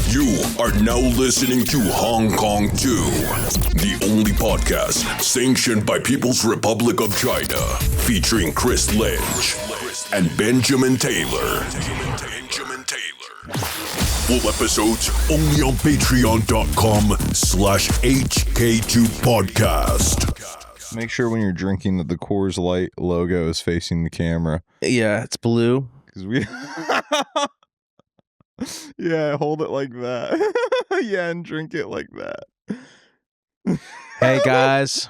You are now listening to Hong Kong 2, the only podcast sanctioned by People's Republic of China, featuring Chris Lynch and Benjamin Taylor. Full episodes only on patreon.com/HK2podcast. Make sure when you're drinking that the Coors Light logo is facing the camera. Yeah, it's blue. Because we... Yeah, hold it like that. Yeah, and drink it like that. Hey, guys.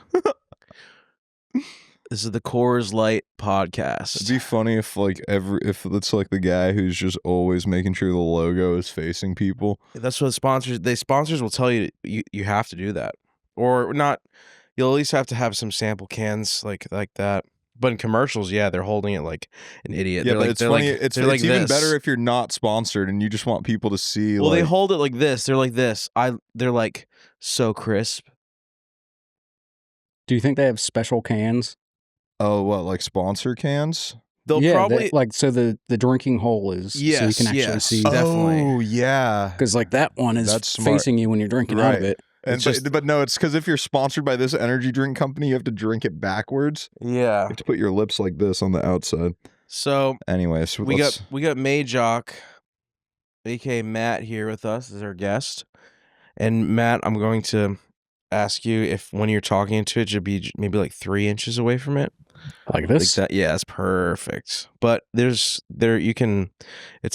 This is the Coors Light podcast. It'd be funny if if it's like the guy who's just always making sure the logo is facing people. That's what sponsors will tell you, you have to do that. Or not, you'll at least have to have some sample cans like that. But in commercials, yeah, they're holding it like an idiot. Yeah, they're but like, it's funny. It's like even this. better if you're not sponsored and you just want people to see. Well, like... they hold it like this. They're like this. They're like so crisp. Do you think they have special cans? Oh, what, like sponsor cans? They'll probably so the drinking hole is so you can actually see. Definitely. Oh, yeah. Because like that one is That's smart. facing you when you're drinking out of it. And but no, it's because if you're sponsored by this energy drink company, you have to drink it backwards. Yeah. You have to put your lips like this on the outside. So anyways, we got Maejok, aka Matt, here with us as our guest. And Matt, I'm going to ask you if when you're talking into it, should be maybe like 3 inches away from it. Like this? Like that. Yeah, that's perfect. But it's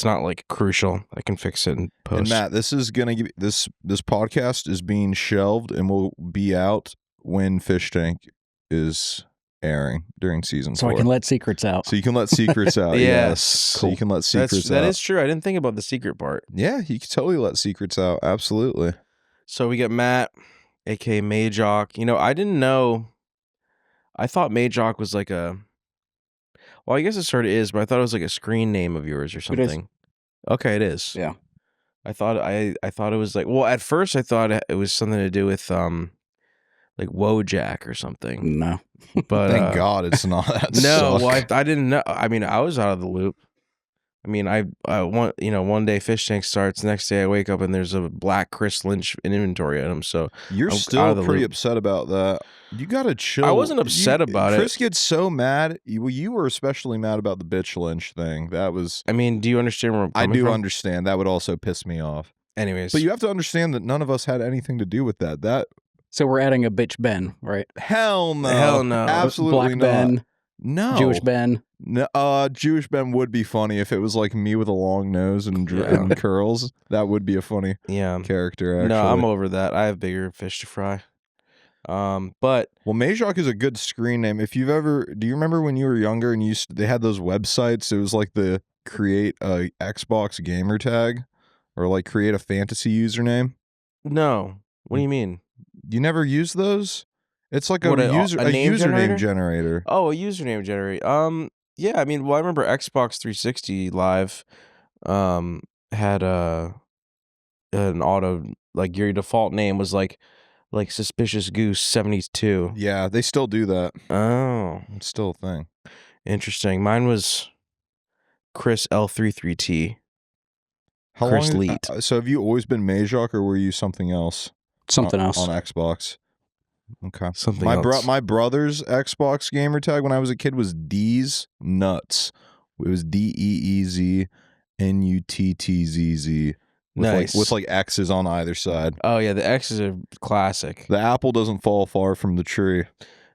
not like crucial. I can fix it in post. And Matt, this is gonna give this podcast is being shelved and will be out when Fish Tank is airing during season 4. So I can let secrets out. So you can let secrets out. Yes. Cool. So you can let secrets out. That is true. I didn't think about the secret part. Yeah, you can totally let secrets out. Absolutely. So we got Matt, aka Maejok. I didn't know. I thought Maejok was like well, I guess it sort of is, but I thought it was like a screen name of yours or something. It is. Okay, it is. Yeah. I thought it was like, well, at first I thought it was something to do with like Wojak or something. No. But thank God it's not that. No, well, I didn't know. I mean, I was out of the loop. I mean, one day Fish Tank starts, next day I wake up and there's a black Chris Lynch inventory item. So you're still pretty upset about that. You gotta chill. I wasn't upset about it. Chris gets so mad. You were especially mad about the bitch Lynch thing. That was. I mean, do you understand where I'm coming from? Understand. That would also piss me off. Anyways, but you have to understand that none of us had anything to do with that. So we're adding a bitch Ben, right? Hell no. Black Absolutely not. Ben. No. Jewish Ben. No, Jewish Ben would be funny if it was like me with a long nose and curls. That would be a funny character, actually. No, I'm over that. I have bigger fish to fry. But Maejok is a good screen name. If you've ever, do you remember when you were younger and they had those websites? It was like the create a Xbox gamer tag or like create a fantasy username. No, what do you mean? You never used those? It's like a username generator. Oh, a username generator. Yeah, I mean, well, I remember Xbox 360 Live had an auto, like your default name was like Suspicious Goose 72. Yeah, they still do that. Oh. It's still a thing. Interesting. Mine was Chris L33T. How Chris long? Leet. So have you always been Maejok or were you something else? Something else. On Xbox. Okay. Something else. My brother's Xbox gamer tag when I was a kid was D's Nuts. It was DeeZNuttz Nice. With like X's on either side. Oh yeah, the X's are classic. The apple doesn't fall far from the tree.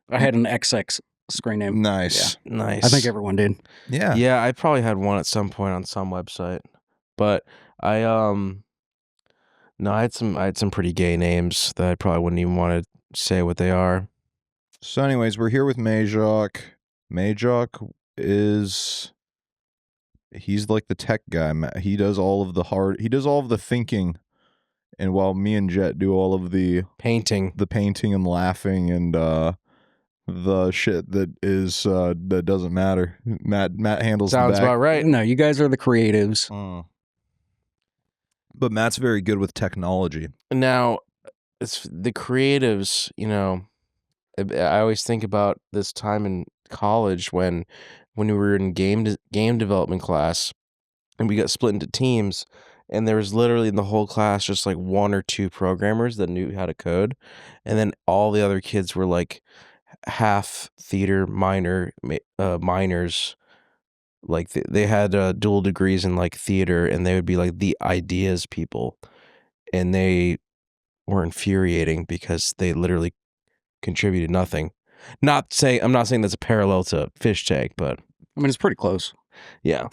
I had an XX screen name. Nice. Yeah. Nice. I think everyone did. Yeah. Yeah, I probably had one at some point on some website. But I had some pretty gay names that I probably wouldn't even want to say what they are. So anyways, we're here with Maejok. Maejok he's like the tech guy. He does all of the thinking. And while me and Jet do all of the painting and laughing and the shit that is that doesn't matter. Matt handles Sounds the back. about right. No, you guys are the creatives. But Matt's very good with technology. Now, it's the creatives, I always think about this time in college when we were in game development class and we got split into teams and there was literally in the whole class just like 1 or 2 programmers that knew how to code, and then all the other kids were like half theater minors. Like they had dual degrees in like theater, and they would be like the ideas people, and they were infuriating because they literally contributed nothing. I'm not saying that's a parallel to Fish Tank, but I mean, it's pretty close. yeah.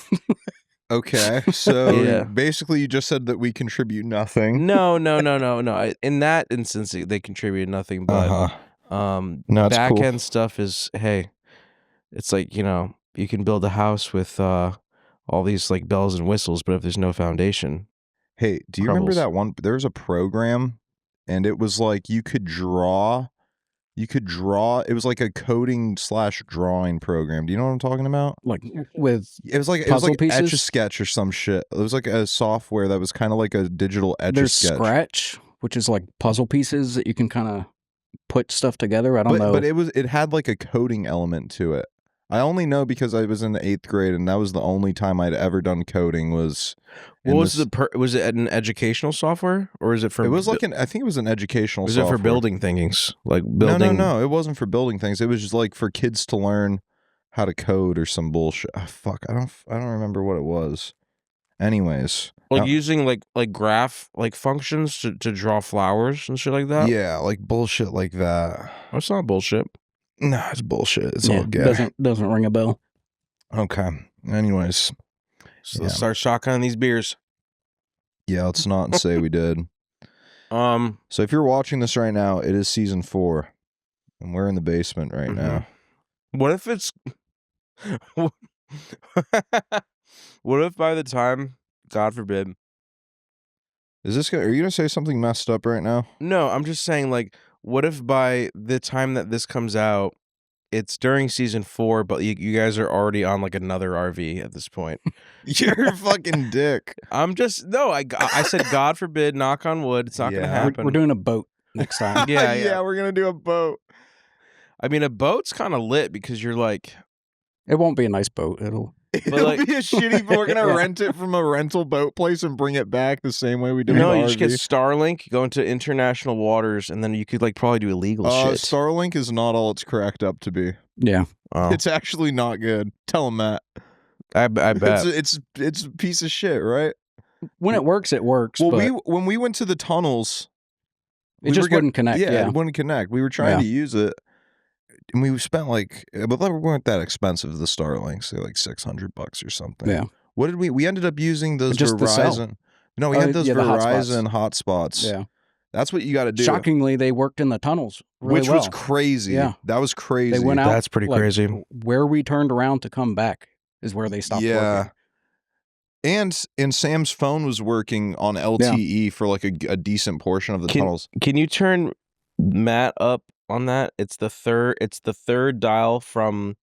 Okay, so Yeah. basically you just said that we contribute nothing. No. In that instance, they contributed nothing, but No, it's back cool. end stuff is, hey, it's like, you can build a house with all these like bells and whistles, but if there's no foundation, Hey, do you remember that one? There was a program, and it was like you could draw. It was like a coding / drawing program. Do you know what I'm talking about? Like with It was like puzzle pieces? Etch a Sketch or some shit. It was like a software that was kind of like a digital Etch a there's Sketch. Scratch, which is like puzzle pieces that you can kind of put stuff together. I don't know. But it had like a coding element to it. I only know because I was in the 8th grade, and that was the only time I'd ever done coding. Was was it an educational software, or is it for? It was like I think it was an educational. Was software. it for building things, like building? No. It wasn't for building things. It was just like for kids to learn how to code or some bullshit. Oh, fuck, I don't remember what it was. Anyways, like using like graph like functions to draw flowers and shit like that. Yeah, like bullshit like that. That's not bullshit. No, it's bullshit. It's all gay. Doesn't ring a bell. Okay. Anyways, So let's start shotgunning these beers. Yeah, let's not say we did. So if you're watching this right now, it is season 4, and we're in the basement right now. What if it's? What if by the time, God forbid, are you gonna say something messed up right now? No, I'm just saying, like, what if by the time that this comes out, it's during season 4, but you guys are already on like another RV at this point? You're a fucking dick. I said God forbid, knock on wood, it's not gonna happen. We're doing a boat next time. Yeah, we're gonna do a boat. I mean, a boat's kind of lit because you're like, it won't be a nice boat. It'll be a shitty boat. We're gonna rent it from a rental boat place and bring it back the same way we do. No, the you RV. just get Starlink, go into international waters, and then you could like probably do illegal shit. Starlink is not all it's cracked up to be. Yeah, it's actually not good. Tell him, Matt. I bet it's a piece of shit, right? When it works, it works. Well, but when we went to the tunnels, it just wouldn't connect. Yeah, it wouldn't connect. We were trying to use it, and we spent but they weren't that expensive. The Starlinks, they're like $600 or something. Yeah. What did we ended up using those just Verizon? No, we had those the Verizon hotspots. Yeah. That's what you got to do. Shockingly, they worked in the tunnels really which well. was crazy. Yeah. That was crazy. They went out. That's pretty crazy. Where we turned around to come back is where they stopped working. And Sam's phone was working on LTE for like a decent portion of the tunnels. Can you turn Matt up on that? It's the third dial from.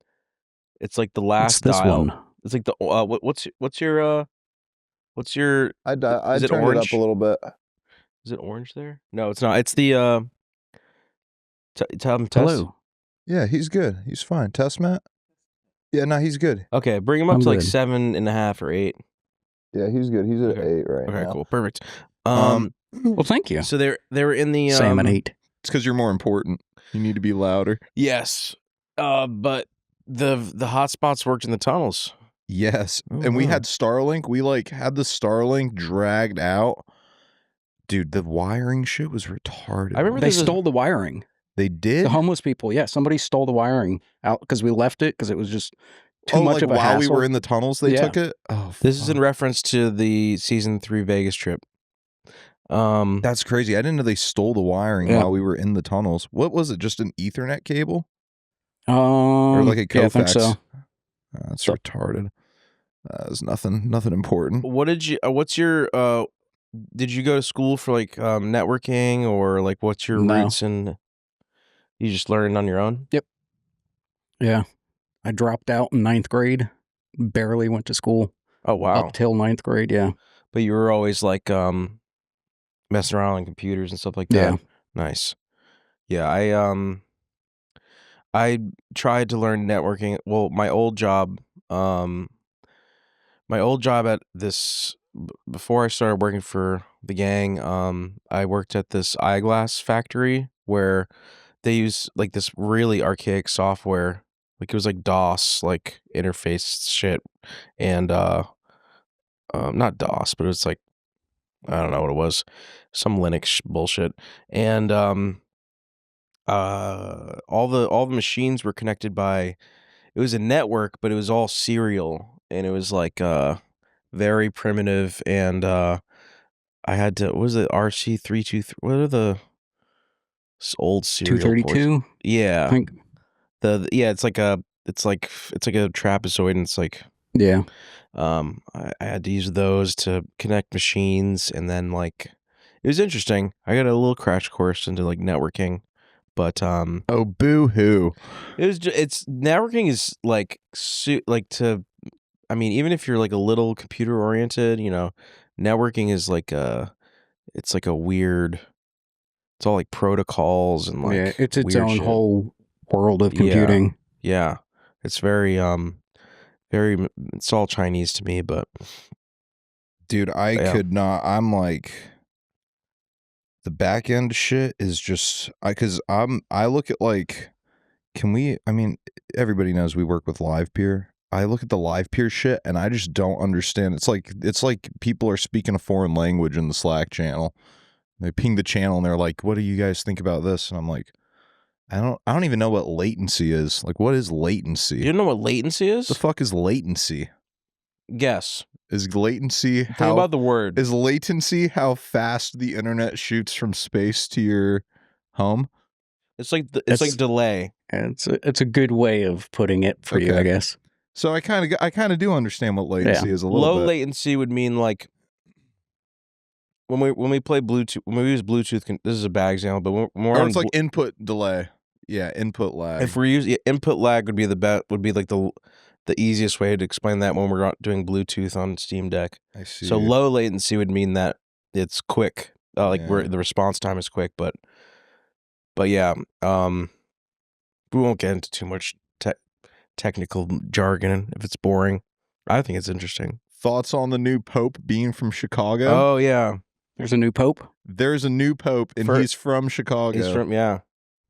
It's like the last this dial. one. It's like the what's your I is it turned orange? it up a little bit. Is it orange there? No, it's not. It's the tell him test. Hello. Yeah, he's good. He's fine. Test, Matt? Yeah, no, he's good. Okay, bring him up to like good. 7.5 or 8. Yeah, he's good. He's at 8 right now. Okay, cool, perfect. Well, thank you. So they were in the Sam at 8. It's because you're more important. You need to be louder. Yes, but the hotspots worked in the tunnels. Yes, and we had Starlink. We had the Starlink dragged out. Dude, the wiring shit was retarded. I remember they stole the wiring. They did? The homeless people, yeah. Somebody stole the wiring out because we left it because it was just too much of a hassle. While we were in the tunnels, they took it? Oh, this is in reference to the season 3 Vegas trip. That's crazy. I didn't know they stole the wiring while we were in the tunnels. What was it? Just an Ethernet cable? Or like a coax? Yeah, I think so. That's retarded. There's nothing important. What did you? What's your? Did you go to school for networking, or what's your roots in? You just learned on your own? Yep. Yeah. I dropped out in 9th grade. Barely went to school. Oh, wow. Up till 9th grade, yeah. But you were always messing around on computers and stuff like that? Yeah. Nice. Yeah, I tried to learn networking. Well, my old job at this before I started working for the gang, I worked at this eyeglass factory where they use like this really archaic software. Like it was like DOS, like interface shit, and not DOS, but it was like I don't know what it was, some Linux bullshit, and all the machines were connected by. It was a network, but it was all serial, and it was like very primitive, and I had to. What was it? RC323. What are the old serial ports? 232. Yeah, I think. yeah. It's like a trapezoid, and it's like Yeah. I had to use those to connect machines, and then like it was interesting. I got a little crash course into like networking, but Oh, boo hoo. it's networking is like to. I mean, even if you're like a little computer oriented, networking is like it's like a weird. It's all like protocols and like Yeah, it's its weird own shit. whole world of computing. Yeah, it's very it's all Chinese to me, but Dude, I yeah. could not. I'm like, the back end shit is just I look at like, I mean, everybody knows we work with live peer. I look at the live peer shit and I just don't understand. It's like people are speaking a foreign language in the Slack channel. They ping the channel and they're like, "What do you guys think about this?" And I'm like, I don't even know what latency is. Like, what is latency? You don't know what latency is? The fuck is latency? Guess. Is latency Think about the word. Is latency how fast the internet shoots from space to your home? It's like like delay. It's a good way of putting it for you, I guess. So I kind of do understand what latency is a little Low bit. latency would mean like when we play Bluetooth, when we use Bluetooth. This is a bad example, but when we're Or on it's like input delay. Yeah, input lag. if we're using input lag would be like the easiest way to explain that when we're doing Bluetooth on Steam Deck. I see. So low latency would mean that it's quick, Yeah. the response time is quick, but yeah, we won't get into too much technical jargon if it's boring. I think it's interesting. Thoughts on the new Pope being from Chicago? Oh yeah, There's a new pope. There's a new Pope and he's from Chicago. he's from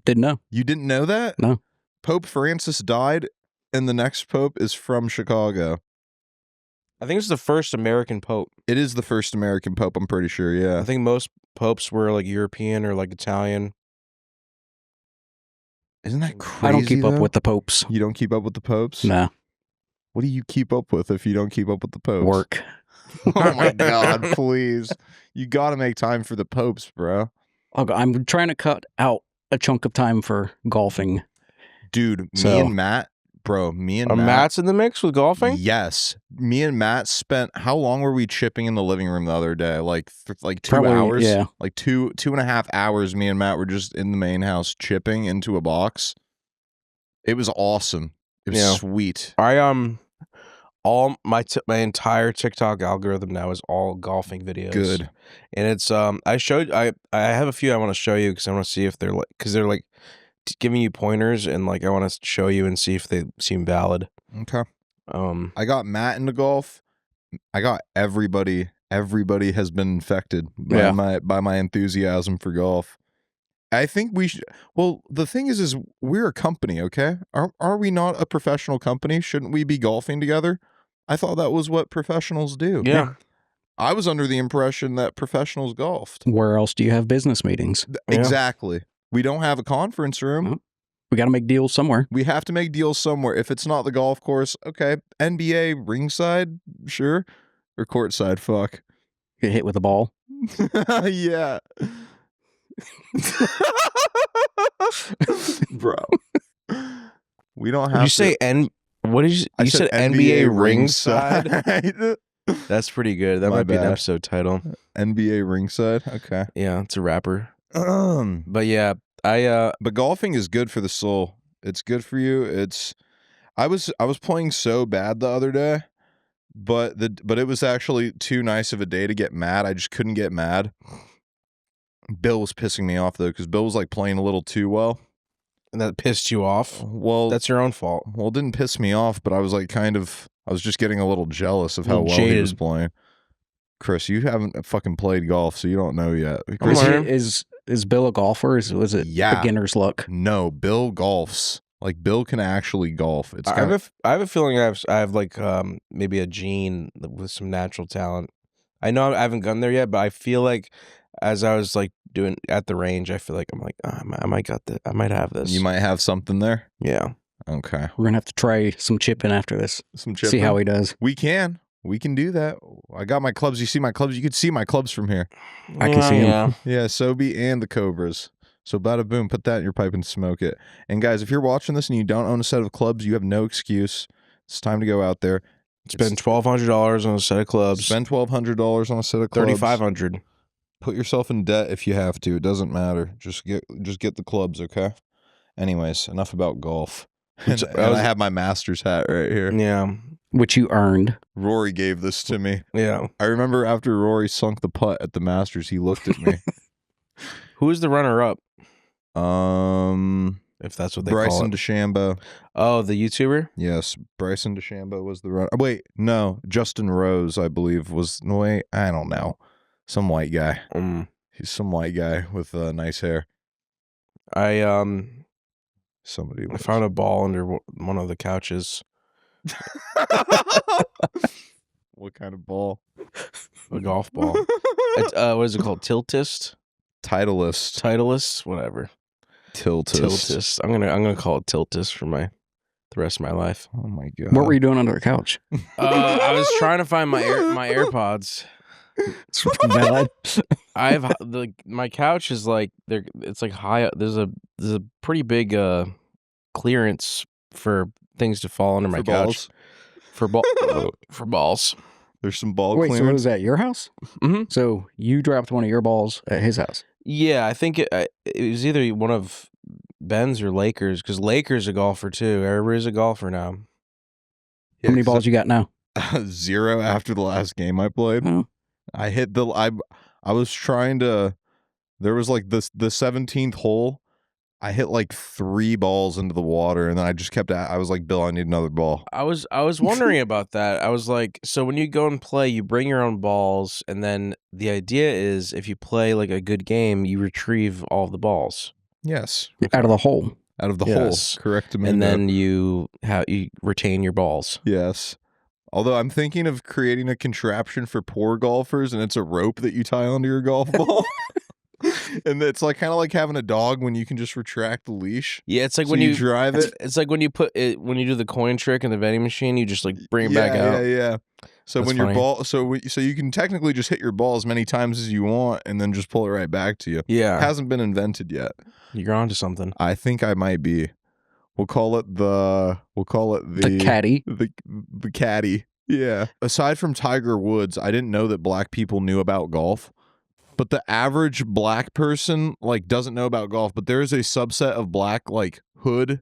Didn't know. You didn't know that? No. Pope Francis died and the next Pope is from Chicago. I think it's the first American Pope. It is the first American Pope, I'm pretty sure, yeah. I think most popes were like European or like Italian. Isn't that crazy? I don't keep up with the popes. You don't keep up with the popes? Nah. What do you keep up with if you don't keep up with the popes? Work. Oh my God, please. You got to make time for the popes, bro. I'm trying to cut out a chunk of time for golfing. Dude, me and Matt, Matt's in the mix with golfing? Yes. Me and Matt spent, how long were we chipping in the living room the other day? Like 2 Probably, hours? yeah. Like 2.5 hours, me and Matt were just in the main house chipping into a box. It was awesome. It was sweet. All my entire TikTok algorithm now is all golfing videos. Good. And it's I have a few I want to show you because I want to see if they're like giving you pointers and like I want to show you and see if they seem valid. Okay. I got Matt into golf. I got everybody has been infected by my enthusiasm for golf. I think we should. Well, the thing is we're a company, okay? Are we not a professional company? Shouldn't we be golfing together? I thought that was what professionals do. Yeah. I was under the impression that professionals golfed. Where else do you have business meetings? Exactly. We don't have a conference room. Oh. We got to make deals somewhere. We have to make deals somewhere. If it's not the golf course, okay. NBA ringside, sure. Or courtside, fuck. Get hit with a ball. Yeah. Bro. We don't have Did you say what did you said NBA ringside? That's pretty good. That might be an episode title. NBA ringside. Okay. Yeah, it's a rapper. But yeah, but golfing is good for the soul. It's good for you. I was playing so bad the other day, but it was actually too nice of a day to get mad. I just couldn't get mad. Bill was pissing me off though, because Bill was like playing a little too well. And that pissed you off? Well, that's your own fault. Well, it didn't piss me off, but I was like I was just getting a little jealous of how well he was playing. Chris, you haven't fucking played golf, so you don't know yet. I'm learning. Is Bill a golfer? Was it beginner's luck? No, Bill golfs. Like Bill can actually golf. It's I have a feeling I have like maybe a gene with some natural talent. I know I haven't gotten there yet, but I feel like as I was like doing at the range, I feel like I'm like I might have this. You might have something there. Yeah. Okay. We're gonna have to try some chipping after this. Some chipping. See how he does. We can do that. I got my clubs. You see my clubs? You can see my clubs from here. I can see him. Yeah, Sobe and the Cobras. So bada boom, put that in your pipe and smoke it. And guys, if you're watching this and you don't own a set of clubs, you have no excuse. It's time to go out there. Spend $1,200 on a set of clubs. Spend $1,200 on a set of clubs. $3,500. Put yourself in debt if you have to. It doesn't matter. Just get the clubs, okay? Anyways, enough about golf. And I have my Masters hat right here. Yeah. Which you earned. Rory gave this to me. Yeah. I remember after Rory sunk the putt at the Masters, he looked at me. Who is the runner-up? If that's what they Bryson call it. DeChambeau. Oh, the YouTuber? Yes, Bryson DeChambeau was the runner. Wait, no, Justin Rose, I believe, was. No, wait, I don't know. Some white guy. He's some white guy with nice hair. I found a ball under one of the couches. What kind of ball? A golf ball. What is it called? Tiltist? Titleist. Whatever. Tiltist. I'm gonna call it Tiltist for the rest of my life. Oh my god. What were you doing under the couch? I was trying to find my AirPods. It's valid. My couch is like it's like high up. There's a pretty big clearance for things to fall under my couch. For balls. There's some ball Wait, so clearance. was that your house? Mm-hmm. So you dropped one of your balls at his house? Yeah, I think it was either one of Ben's or Lakers, because Lakers a golfer too. Everybody's a golfer now. Yeah, How many balls you got now? 0 after the last game I played. Oh. I hit I was trying to. There was like the 17th hole. I hit like 3 balls into the water, and then I just kept. I was like, Bill, I need another ball. I was wondering about that. I was like, so when you go and play, you bring your own balls, and then the idea is if you play like a good game, you retrieve all of the balls. Yes, Out of the hole. Out of the Yes. hole. Correct. And then you retain your balls. Yes. Although I'm thinking of creating a contraption for poor golfers, and it's a rope that you tie onto your golf ball. And it's like kind of like having a dog when you can just retract the leash. Yeah, it's like So when you drive it. It's like when you do the coin trick in the vending machine, you just like bring it back out. Yeah. So That's when funny. your ball, so you can technically just hit your ball as many times as you want, and then just pull it right back to you. Yeah, It hasn't been invented yet. you're onto something. I think I might be. We'll call it the caddy. The caddy. Yeah. Aside from Tiger Woods, I didn't know that black people knew about golf. But the average black person like doesn't know about golf, but there is a subset of black like hood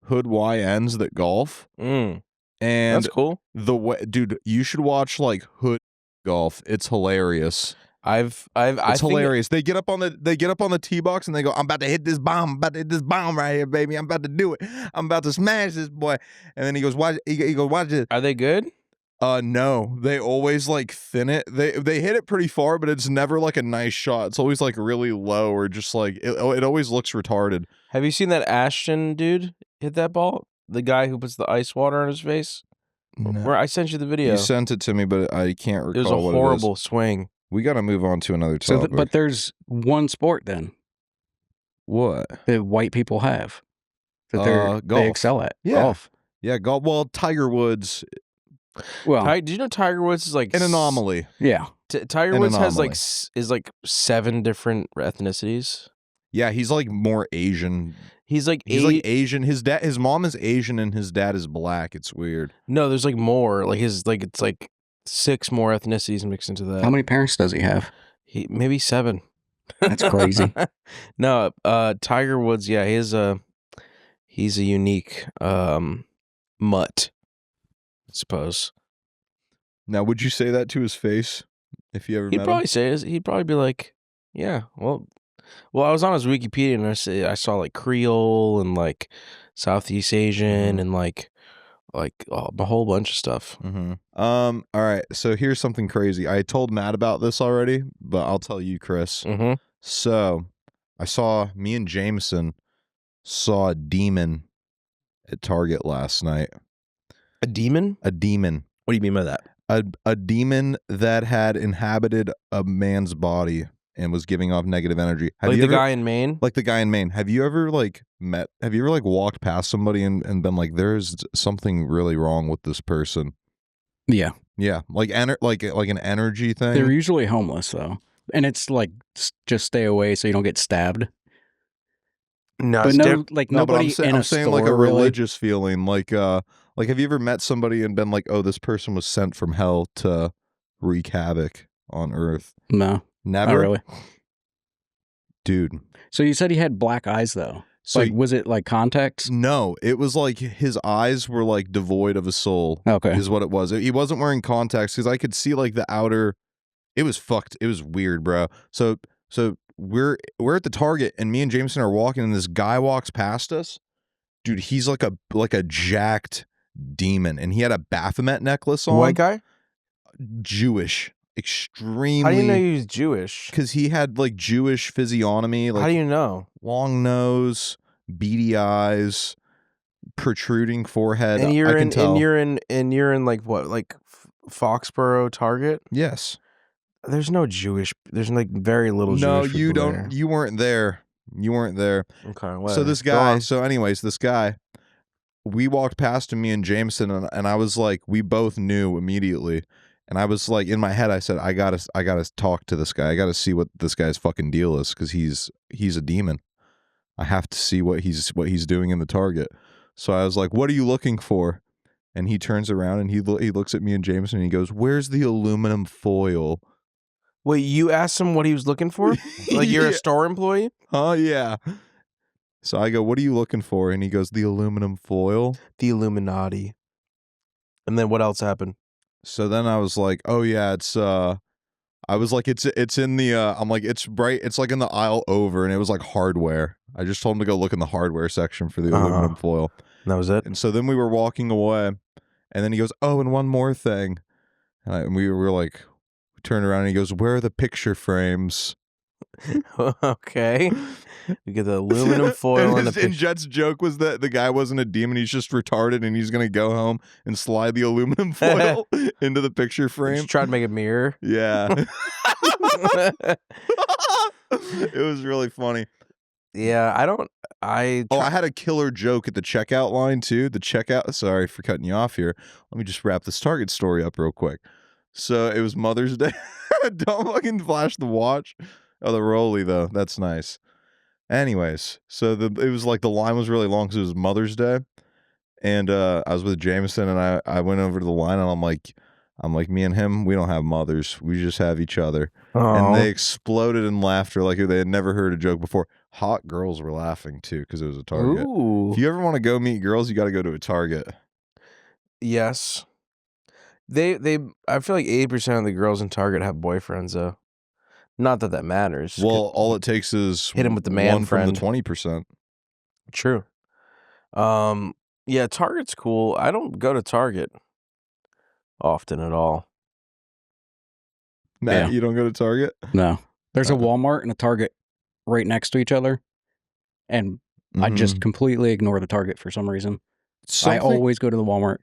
YNs that golf. And That's cool. Dude, you should watch like hood golf. It's hilarious. It's hilarious. They get up on the tee box and they go, "I'm about to hit this bomb. I'm about to hit this bomb right here, baby. I'm about to do it. I'm about to smash this boy." And then he goes, "Why?" He goes, "Watch this." Are they good? No, they always like thin it. They hit it pretty far, but it's never like a nice shot. It's always like really low or just like it always looks retarded. Have you seen that Ashton dude hit that ball? The guy who puts the ice water on his face? No. Where I sent you the video. You sent it to me, but I can't recall. It was a what horrible swing. We got to move on to another So, topic. but there's one sport then What? that white people have that they Golf. excel at. Yeah. Golf. Yeah, golf. Well, Tiger Woods, Well, Do you know Tiger Woods is like an anomaly. yeah. Tiger An Woods has anomaly. is like 7 different ethnicities. Yeah, he's like more Asian. He's like Asian. His mom is Asian, and his dad is black. It's weird. No, there's like more. Like it's like 6 more ethnicities mixed into that. How many parents does he have? Maybe 7. That's crazy. No, Tiger Woods. Yeah, he's a unique mutt, I suppose. Now, would you say that to his face if you ever He'd met probably him? say this. He'd probably be like, "Yeah, well, I was on his Wikipedia and I saw like Creole and like Southeast Asian and like like a whole bunch of stuff. Mm-hmm. All right. So here's something crazy. I told Matt about this already, but I'll tell you, Chris. Mm-hmm. So me and Jameson saw a demon at Target last night. A demon? A demon. What do you mean by that? A demon that had inhabited a man's body and was giving off negative energy. Like the guy in Maine? Like the guy in Maine. Have you ever walked past somebody and been like, there's something really wrong with this person? Yeah. Yeah. Like an energy thing. They're usually homeless though. And it's like just stay away so you don't get stabbed. No, But nobody but I'm saying like a really. religious feeling. Like have you ever met somebody and been like, oh, this person was sent from hell to wreak havoc on Earth? No. Never? Not really. Dude. So you said he had black eyes though. So like, was it like contacts? No, it was like his eyes were like devoid of a soul. Okay. Is what it was. He wasn't wearing contacts because I could see like the outer. It was fucked. It was weird, bro. So we're at the Target and me and Jameson are walking and this guy walks past us. Dude, he's like a jacked demon and he had a Baphomet necklace on. White guy? Jewish. Extremely. How do you know he was Jewish? Because he had like Jewish physiognomy. Like, how do you know? Long nose, beady eyes, protruding forehead. And you're I can tell. and you're in like what, like Foxborough Target? Yes. There's no Jewish. There's like very little. No, Jewish you people don't. there. You weren't there. You weren't there. Okay. So this guy. So anyways, this guy. We walked past him, me and Jameson, and I was like, we both knew immediately. And I was like, in my head, I said, I gotta talk to this guy. I gotta see what this guy's fucking deal is because he's a demon. I have to see what he's doing in the Target. So I was like, what are you looking for? And he turns around and he looks at me and Jameson and he goes, where's the aluminum foil? Wait, you asked him what he was looking for? Like you're a store employee? Oh, yeah. So I go, what are you looking for? And he goes, the aluminum foil. The Illuminati. And then what else happened? So then I was like, oh yeah, it's I was like, it's in the I'm like, it's right, it's like in the aisle over, and it was like hardware. I just told him to go look in the hardware section for the aluminum foil. And that was it. And so then we were walking away, and then he goes, oh, and one more thing. And we were like, we turned around and he goes, where are the picture frames? Okay. We get the aluminum foil and Jet's joke was that the guy wasn't a demon, he's just retarded and he's gonna go home and slide the aluminum foil into the picture frame. Just try to make a mirror. Yeah. It was really funny. Yeah, I had a killer joke at the checkout line too. The checkout, sorry for cutting you off here. Let me just wrap this Target story up real quick. So it was Mother's Day. Don't fucking flash the watch. Oh, the Rolly though. That's nice. Anyways, so it was like the line was really long because it was Mother's Day, and I was with Jameson, and I went over to the line, and I'm like, me and him, we don't have mothers, we just have each other. And they exploded in laughter like they had never heard a joke before. Hot girls were laughing too because it was a Target. Ooh. If you ever want to go meet girls, you got to go to a Target. Yes. They I feel like 80% of the girls in Target have boyfriends though. Not that matters. Well, all it takes is hit him with the man one friend. from the 20%. True. Yeah, Target's cool. I don't go to Target often at all. Matt, Yeah. you don't go to Target? No. There's a Walmart and a Target right next to each other. And I just completely ignore the Target for some reason. I always go to the Walmart.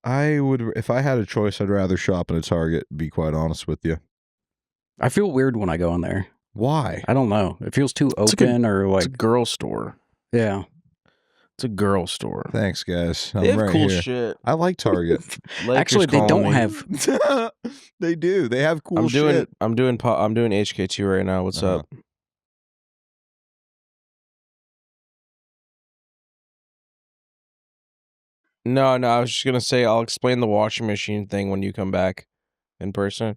I would, if I had a choice, I'd rather shop in a Target, be quite honest with you. I feel weird when I go in there. Why? I don't know. It feels too open or like. It's a girl store. Yeah. It's a girl store. Thanks, guys. They have right cool here. shit. I like Target. Actually, they don't have. They do. They have cool I'm doing shit. I'm doing HK2 right now. What's up? No, I was just gonna say I'll explain the washing machine thing when you come back in person.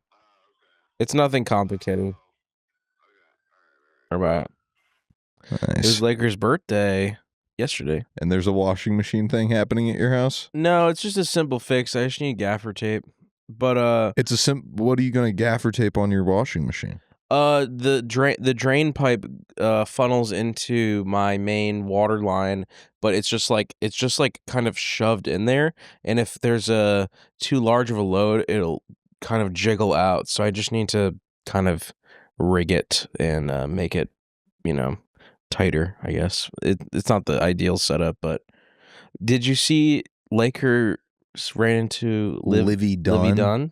It's nothing complicated. All right. It was Nice. Lakers' birthday yesterday. And there's a washing machine thing happening at your house? No, it's just a simple fix. I just need gaffer tape. But It's what are you going to gaffer tape on your washing machine? The drain pipe funnels into my main water line, but it's just like kind of shoved in there, and if there's too large of a load, it'll kind of jiggle out. So I just need to kind of rig it and make it, tighter, I guess. It's not the ideal setup, but did you see Lakers ran into Livy Dunn?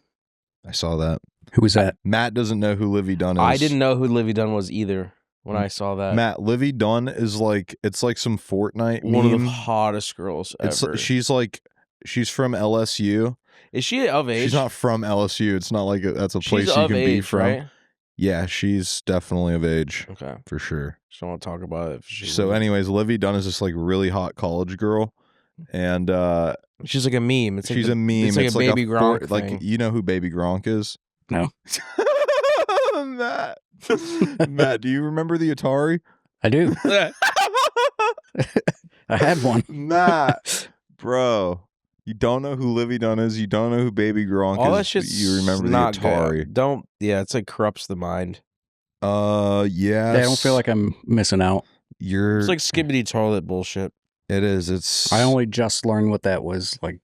I saw that. Who was that? Matt doesn't know who Livy Dunn is. I didn't know who Livy Dunn was either when I saw that. Matt, Livy Dunn is it's like some Fortnite one meme. of the hottest girls ever. She's from LSU. Is she of age? She's not from LSU. It's not like that's a place you can be from. Right? Yeah, she's definitely of age. Okay. For sure. Just don't want to talk about it. So anyways, Livy Dunn is this like really hot college girl. And she's like a meme. She's a meme. It's like a Baby Gronk thing. Like, you know who Baby Gronk is? No. Matt, do you remember the Atari? I do. I had one. Matt, bro, you don't know who Livy Dunn is. You don't know who Baby Gronk All is. that shit's you remember not the Atari? Good. It's like corrupts the mind. Yeah. I don't feel like I'm missing out. It's like skibbity toilet bullshit. It is. It's. I only just learned what that was like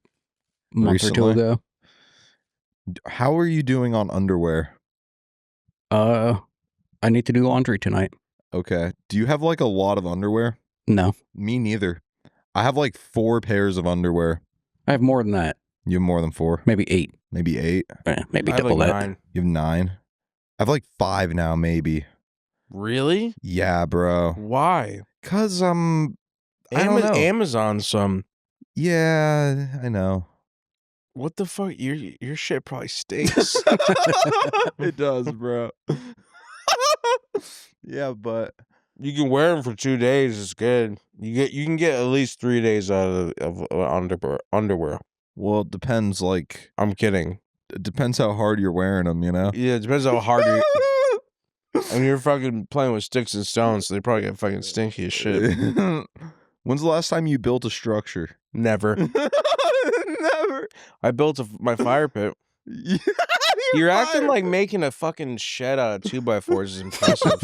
a month Recently? or two ago. How are you doing on underwear? I need to do laundry tonight. Okay. Do you have like a lot of underwear? No. Me neither. I have like 4 pairs of underwear. I have more than that. You have more than 4? Maybe 8. Maybe 8? Maybe I have double like that. 9. You have 9? I have like 5 now, maybe. Really? Yeah, bro. Why? Cause I don't know. Amazon some. Yeah, I know. What the fuck? Your shit probably stinks. It does, bro. Yeah, but you can wear them for 2 days. It's good. You can get at least 3 days out of underwear. Well, it depends. Like, I'm kidding. It depends how hard you're wearing them. You know. Yeah, it depends how hard you're. I mean, you're fucking playing with sticks and stones, so they probably get fucking stinky as shit. When's the last time you built a structure? Never. Never. I built my fire pit. You're acting like making a fucking shed out of 2x4s is impressive.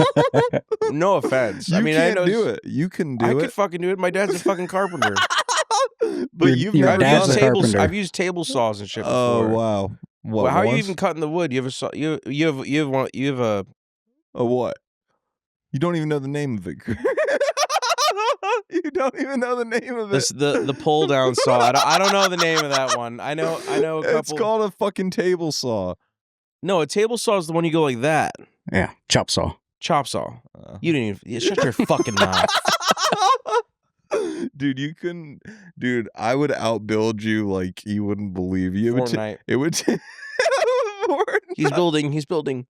No offense. I know do it. You can do it. I could fucking do it. My dad's a fucking carpenter. But your dad's a carpenter. I've used table saws and shit before. Oh wow! What? Well, how are you even cutting the wood? You have a saw. You have a. A what? You don't even know the name of it. You don't even know the name of it. The pull down saw. I don't know the name of that one. I know a couple. It's called a fucking table saw. No, a table saw is the one you go like that. Yeah, chop saw. Chop saw. You didn't even shut your fucking mouth. Dude, you couldn't. Dude, I would outbuild you like you wouldn't believe. You Fortnite. It would. He's building.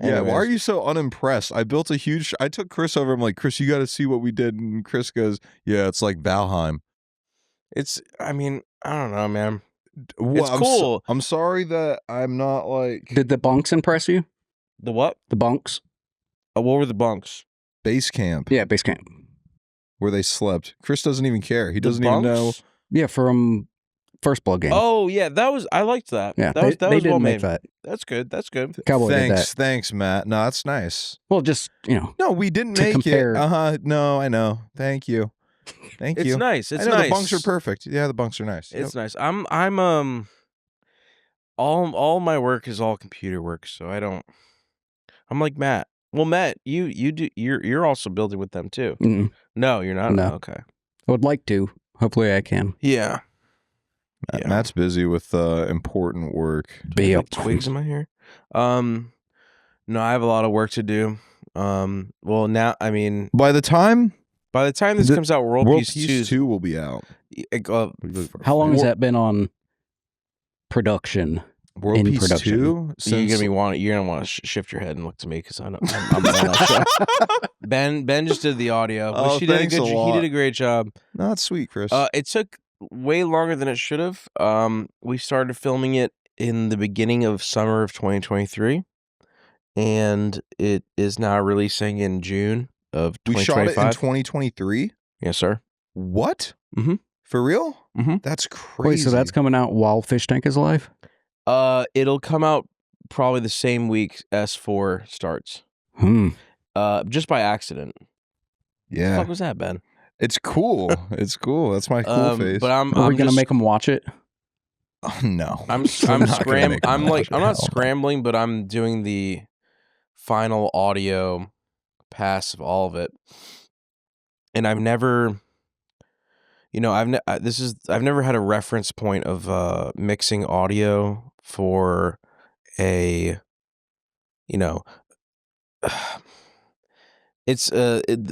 Yeah, Anyways. why are you so unimpressed? I built a huge. I took Chris over. I'm like, Chris, you got to see what we did. And Chris goes, yeah, it's like Valheim. I don't know, man. Well, It's cool. I'm sorry that I'm not like Did the bunks impress you? The what? The bunks? What were the bunks? base camp Yeah, base camp. where they slept. Chris doesn't even care. He doesn't even know. Bunks? Yeah, from First Blood game. Oh yeah, I liked that. yeah, that was they well didn't made. make that. That's good. Cowboy did that. Thanks, Matt. No, that's nice. Well, just No, we didn't To make compare- it. No, I know. Thank you. Thank It's you. nice. It's I know nice. the bunks are perfect. Yeah, the bunks are nice. It's nice. I'm all my work is all computer work, so I'm like Matt. Well, Matt, you're also building with them too. mm, No, you're not. No. Okay. I would like to. Hopefully, I can. Yeah. Yeah. Matt's busy with important work. Be Like twigs in my hair. No, I have a lot of work to do. Well, now By the time by the time this comes out, World Peace 2 will be out. How long has that been on production? World in Peace production? 2? you're gonna want to shift your head and look to me because I'm on that show. Ben just did the audio. Oh, He did thanks a he lot. did a great job. No, that's sweet, Chris. It took way longer than it should have. We started filming it in the beginning of summer of 2023, and it is now releasing in June of we shot it 2025. in 2023? Yes, sir. What? Mhm. For real? Mhm. That's crazy. Wait, so that's coming out while Fish Tank is alive? It'll come out probably the same week S4 starts. Just by accident. Yeah. What the fuck was that, Ben? It's cool. It's cool. That's my cool face. But are we gonna make them watch it? Oh, no. I'm scrambling. I'm not scrambling, but I'm doing the final audio pass of all of it, and I've never, I've never had a reference point of mixing audio for a,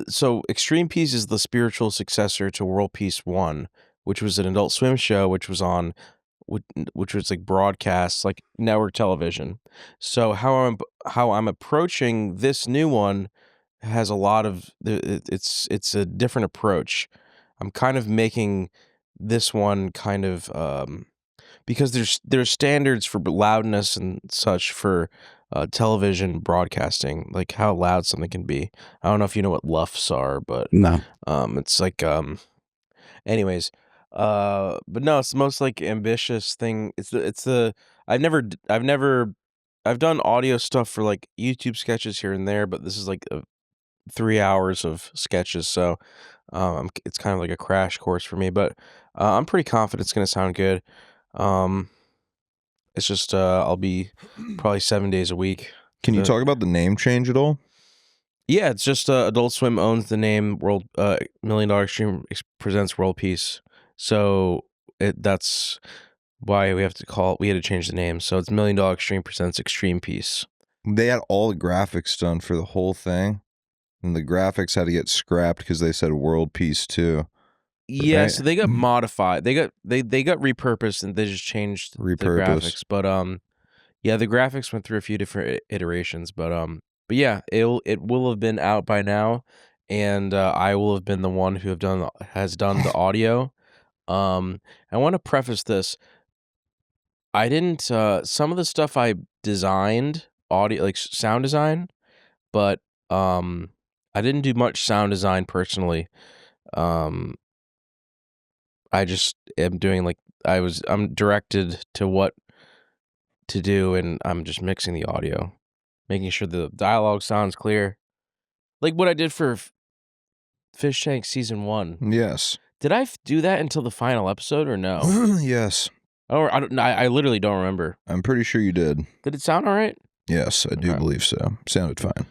so Extreme Peace is the spiritual successor to World Peace 1, which was an Adult Swim show, which was like broadcast, like network television. So how I'm approaching this new one has a lot of it's a different approach. I'm kind of making this one kind of because there's standards for loudness and such for television broadcasting, like how loud something can be. I don't know if you know what LUFs are, but no, it's like anyways, but no, it's the most like ambitious thing. I've done audio stuff for like YouTube sketches here and there, but this is like 3 hours of sketches, so it's kind of like a crash course for me. But I'm pretty confident it's gonna sound good. It's just I'll be probably 7 days a week. Can you talk about the name change at all? Yeah, it's just Adult Swim owns the name World $1 Million Extreme presents World Peace, so that's why we had to change the name. So it's $1 Million Extreme presents Extreme Peace. They had all the graphics done for the whole thing, and the graphics had to get scrapped because they said World Peace 2. Yeah, right? So they got modified. They got repurposed, and they just changed the graphics. But yeah, the graphics went through a few different iterations. But yeah, it will have been out by now, and I will have been the one who has done the audio. I want to preface this. I didn't some of the stuff I designed audio, like sound design, but I didn't do much sound design personally. I just am doing like I'm directed to what to do, and I'm just mixing the audio, making sure the dialogue sounds clear, like what I did for Fish Tank season 1. Yes. Did I do that until the final episode or no? Yes. I literally don't remember. I'm pretty sure you did. Did it sound all right? Yes, I do believe so. Sounded fine.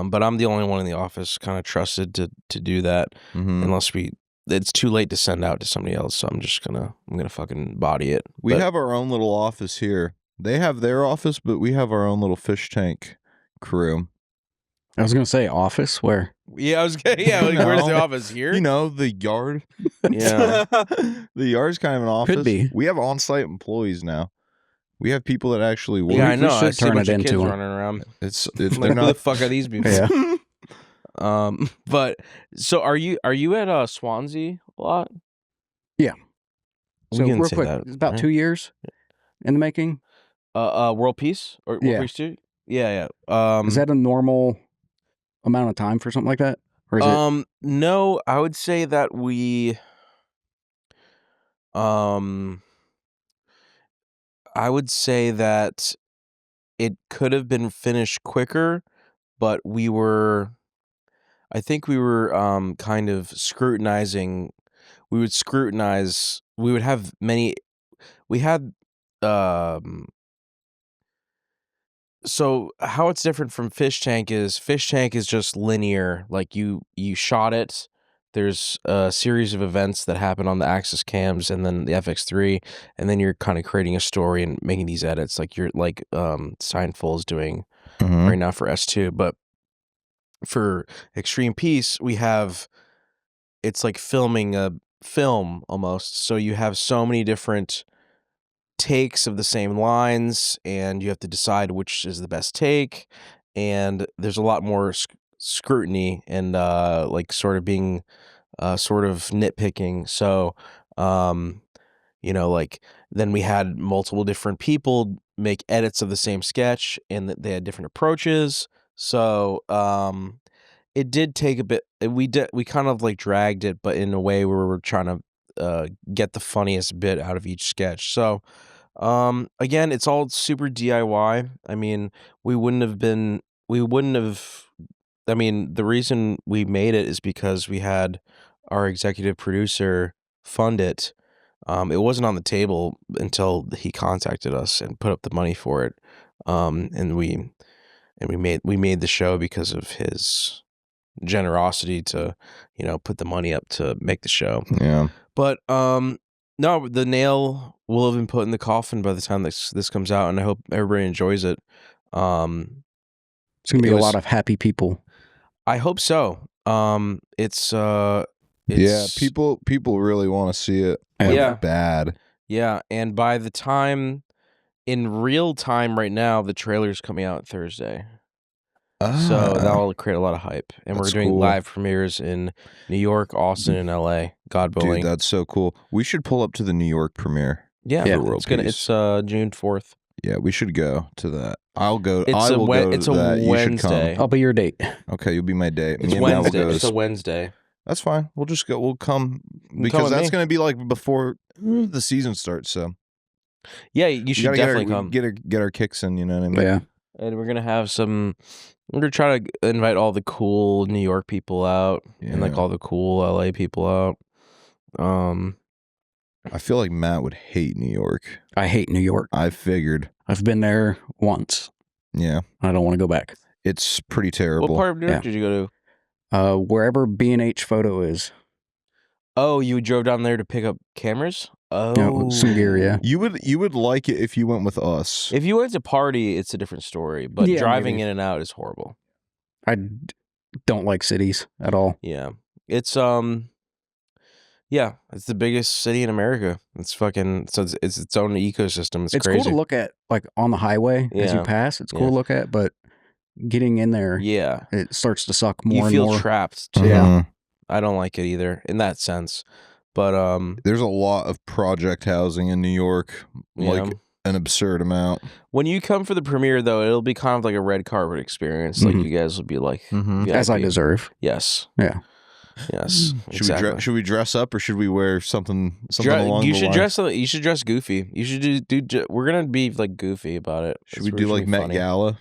But I'm the only one in the office kind of trusted to do that, unless it's too late to send out to somebody else. So I'm gonna fucking body it. We have our own little office here. They have their office, but we have our own little fish tank crew. I was gonna say office where. Yeah, where's the office here? The yard. Yeah, the yard's kind of an office. Could be. We have on-site employees now. We have people that actually work. Yeah, I know. We should I see a turn bunch it of kids into running around. It's Like, they're who not. the fuck are these people? Yeah. But so are you at Swansea a lot? Yeah. We So can real say quick, that, it's about right? 2 years in the making. World Peace or World Yeah. Peace 2? Yeah. Is that a normal amount of time for something like that, or is it? No, I would say that we I would say that it could have been finished quicker, but I think we were kind of scrutinizing. We would have many. We had so how it's different from Fish Tank is just linear. Like you shot it. There's a series of events that happen on the Axis cams and then the FX3, and then you're kind of creating a story and making these edits like Seinfeld is doing right now for S2. But for Extreme Peace, it's like filming a film almost. So you have so many different takes of the same lines, and you have to decide which is the best take, and there's a lot more scrutiny and like sort of being sort of nitpicking. So like then we had multiple different people make edits of the same sketch, and they had different approaches. So it did take a bit. We kind of like dragged it, but in a way where we were trying to get the funniest bit out of each sketch. So Again, it's all super DIY. I mean, we wouldn't have. I mean, the reason we made it is because we had our executive producer fund it. It wasn't on the table until he contacted us and put up the money for it. And we made the show because of his generosity to, put the money up to make the show. Yeah. But no, the nail will have been put in the coffin by the time this comes out, and I hope everybody enjoys it. It's gonna be a lot of happy people. I hope so. It's yeah, people really want to see it. Bad. Yeah, and by the time, in real time right now, the trailer's coming out Thursday. So that'll create a lot of hype. And we're doing live premieres in New York, Austin, and LA. God willing. Dude, that's so cool. We should pull up to the New York premiere. Yeah, it's June 4th. Yeah, we should go to that. I'll go. It's I will go it's to a that. Wednesday. You should come. I'll be your date. Okay, you'll be my date. It's Wednesday. It's a Wednesday. That's fine. We'll just go. We'll come because that's going to be like before the season starts. So yeah, you should definitely come. Get our kicks in. You know what I mean? Yeah. And we're gonna have some. We're gonna try to invite all the cool New York people out and like all the cool LA people out. I feel like Matt would hate New York. I hate New York. I figured. I've been there once. Yeah. I don't want to go back. It's pretty terrible. What part of New York did you go to? Wherever B&H Photo is. Oh, you drove down there to pick up cameras? Oh, no, some gear, yeah. You would like it if you went with us. If you went to party, it's a different story. But driving in and out is horrible. I don't like cities at all. Yeah, it's it's the biggest city in America. It's fucking it's its own ecosystem. It's crazy. Cool to look at, like on the highway as you pass. It's cool to look at, but getting in there, it starts to suck more and more. You feel trapped too. Yeah, I don't like it either in that sense. But there's a lot of project housing in New York, like an absurd amount. When you come for the premiere, though, it'll be kind of like a red carpet experience. Like you guys will be like, as I deserve. Yes. Yeah. Yes. Should we dress up or should we wear something along you the should line? dress. You should dress goofy. You should do. We're gonna be like goofy about it. Should we do like Met Gala?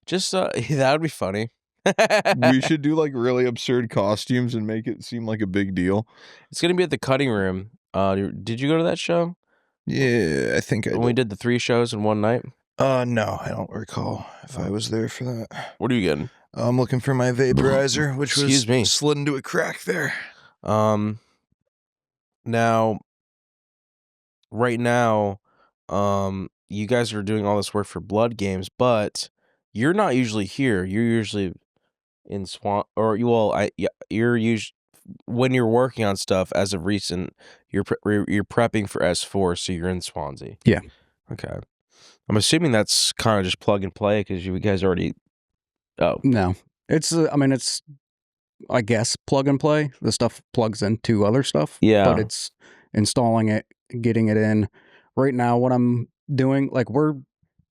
Just that would be funny. We should do like really absurd costumes and make it seem like a big deal. It's gonna be at the Cutting Room. Did you go to that show? Yeah, I think we did the 3 shows in one night. No, I don't recall if I was there for that. What are you getting? I'm looking for my vaporizer, which slid into a crack there. Now, right now, you guys are doing all this work for Blood Games, but you're not usually here. You're usually in you're usually when you're working on stuff. As of recent, you're prepping for S4, so you're in Swansea. Yeah. Okay. I'm assuming that's kind of just plug and play because you guys already. Oh no, it's it's I guess plug and play. The stuff plugs into other stuff. Yeah, but it's installing it, getting it in. Right now, what I'm doing, like we're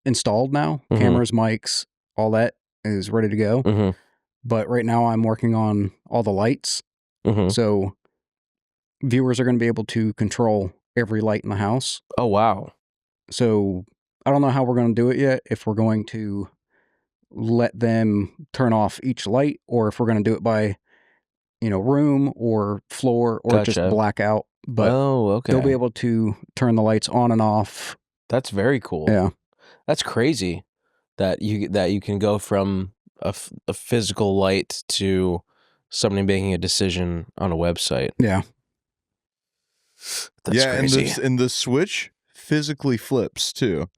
installed now, cameras, mics, all that is ready to go. But right now, I'm working on all the lights. So viewers are going to be able to control every light in the house. Oh wow! So I don't know how we're going to do it yet. If we're going to let them turn off each light, or if we're going to do it by, room or floor, or just black out. But they'll be able to turn the lights on and off. That's very cool. Yeah, that's crazy that you can go from a physical light to somebody making a decision on a website. Yeah, that's crazy. And the switch physically flips too.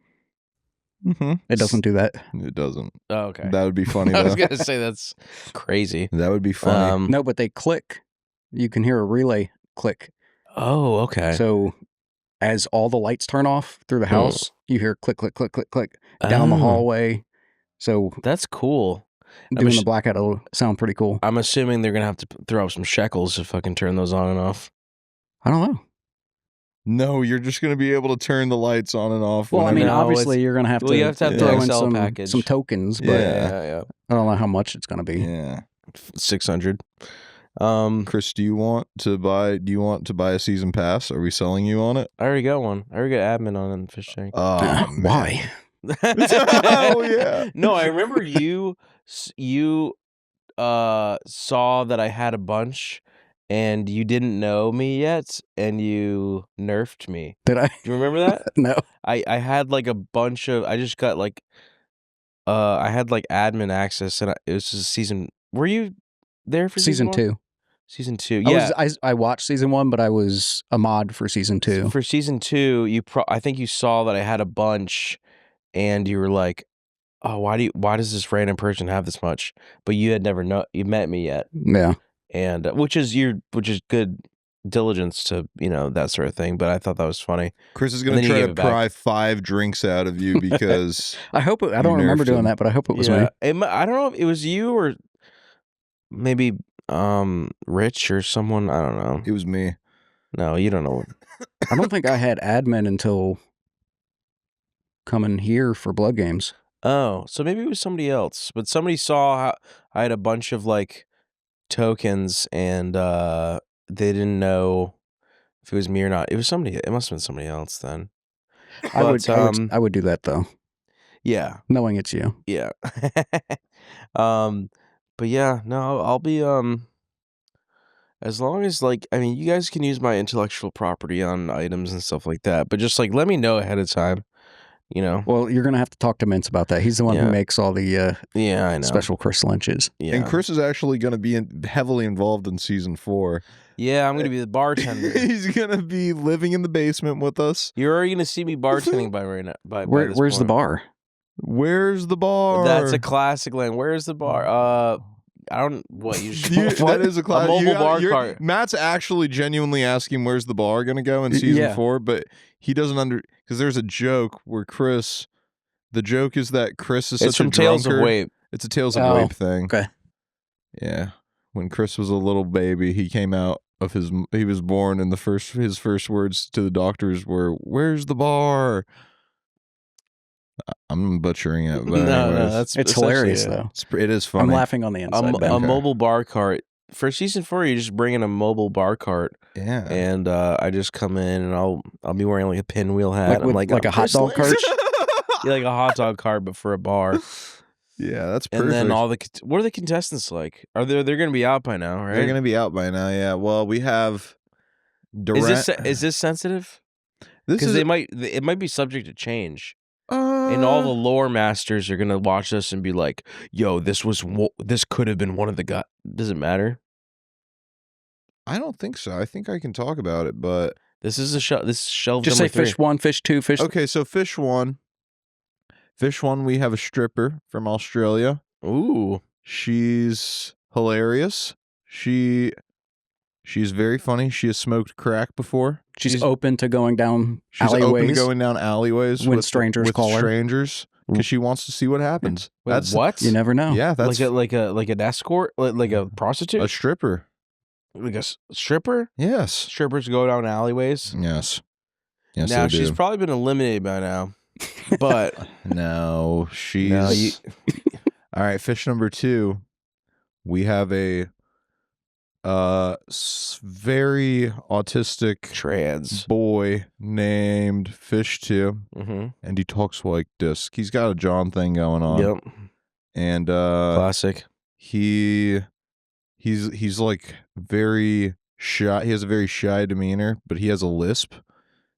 It doesn't do that. It doesn't. Oh, okay. That would be funny. I was gonna say that's crazy. That would be funny. No, but they click. You can hear a relay click. Oh, okay. So as all the lights turn off through the house, you hear click, click, click, click, click down the hallway. So that's cool. Doing the blackout will sound pretty cool. I'm assuming they're gonna have to throw up some shekels to fucking turn those on and off. I don't know. No, you're just going to be able to turn the lights on and off. Well, obviously you're going to have to. You have to throw Excel in package. some tokens, but yeah. I don't know how much it's going to be. Yeah, 600. Chris, do you want to buy a season pass? Are we selling you on it? I already got one. I already got admin on the fish tank. Oh, Why? Oh, yeah. No, I remember you saw that I had a bunch and you didn't know me yet and you nerfed me. Did I? Do you remember that? No. I had like a bunch of, I just got like I had like admin access and it was just season. Were you there for Season 2. Season 2. Yeah. I watched season 1, but I was a mod for season 2. For season 2, I think you saw that I had a bunch and you were like, "Oh, why does this random person have this much?" But you had never met me yet. Yeah. And which is good diligence to, that sort of thing, but I thought that was funny. Chris is going to try to pry 5 drinks out of you because I don't remember doing that, but I hope it was me. I don't know if it was you or maybe Rich or someone, I don't know. It was me. No, you don't know. I don't think I had admin until coming here for Blood Games. Oh, so maybe it was somebody else. But somebody saw how I had a bunch of like tokens and they didn't know if it was me or not. It was somebody. It must have been somebody else then. I would do that though. Yeah. Knowing it's you. Yeah. But yeah, no, I'll be as long as you guys can use my intellectual property on items and stuff like that, but just like let me know ahead of time, Well, you're gonna have to talk to Mintz about that. He's the one who makes all the yeah, I know. special Chris Lynch's. Yeah. And Chris is actually going to be heavily involved in season 4. Yeah, I'm gonna be the bartender. He's going to be living in the basement with us. You're already gonna see me bartending by right now. Where's the bar? Where's the bar? That's a classic line. Where's the bar? I don't. What you? That is a classic. A mobile bar cart. Matt's actually genuinely asking where's the bar going to go in season 4, but he doesn't because there's a joke where the joke is that Chris is such a drunkard. It's from Tales of Wape. It's a Tales of Wape thing. Okay. Yeah. When Chris was a little baby, he came out of he was born and his first words to the doctors were, "Where's the bar?" I'm butchering it, but no, it's hilarious though. It is funny. I'm laughing on the inside. A mobile bar cart for season 4. You just bring in a mobile bar cart, yeah, and I just come in and I'll be wearing like a pinwheel hat. I'm like a hot dog cart. Yeah, like a hot dog cart, but for a bar. Yeah, that's perfect. And then what are the contestants like? They're going to be out by now, right? They're going to be out by now. Yeah. Well, we have. Is this sensitive? Because it might be subject to change. And all the lore masters are gonna watch this and be like, "Yo, this could have been one of the guys." Does it matter? I don't think so. I think I can talk about it, but this is shelf. Just say 3. Fish 1, Fish 2, Fish. Okay, so Fish 1. Fish 1, we have a stripper from Australia. Ooh, she's hilarious. She's very funny. She has smoked crack before. She's open to going down She's alleyways. open to going down alleyways when with strangers call her. Strangers, because she wants to see what happens. Wait, what? You never know. Yeah, that's like an escort, like a prostitute, a stripper, like a stripper. Yes, strippers go down alleyways. Yes. Now she's probably been eliminated by now, but no, she's all right. Fish number 2, we have a very autistic trans boy named Fish 2, and he talks like this. He's got a John thing going on. Yep. And classic. He's like very shy. He has a very shy demeanor, but he has a lisp.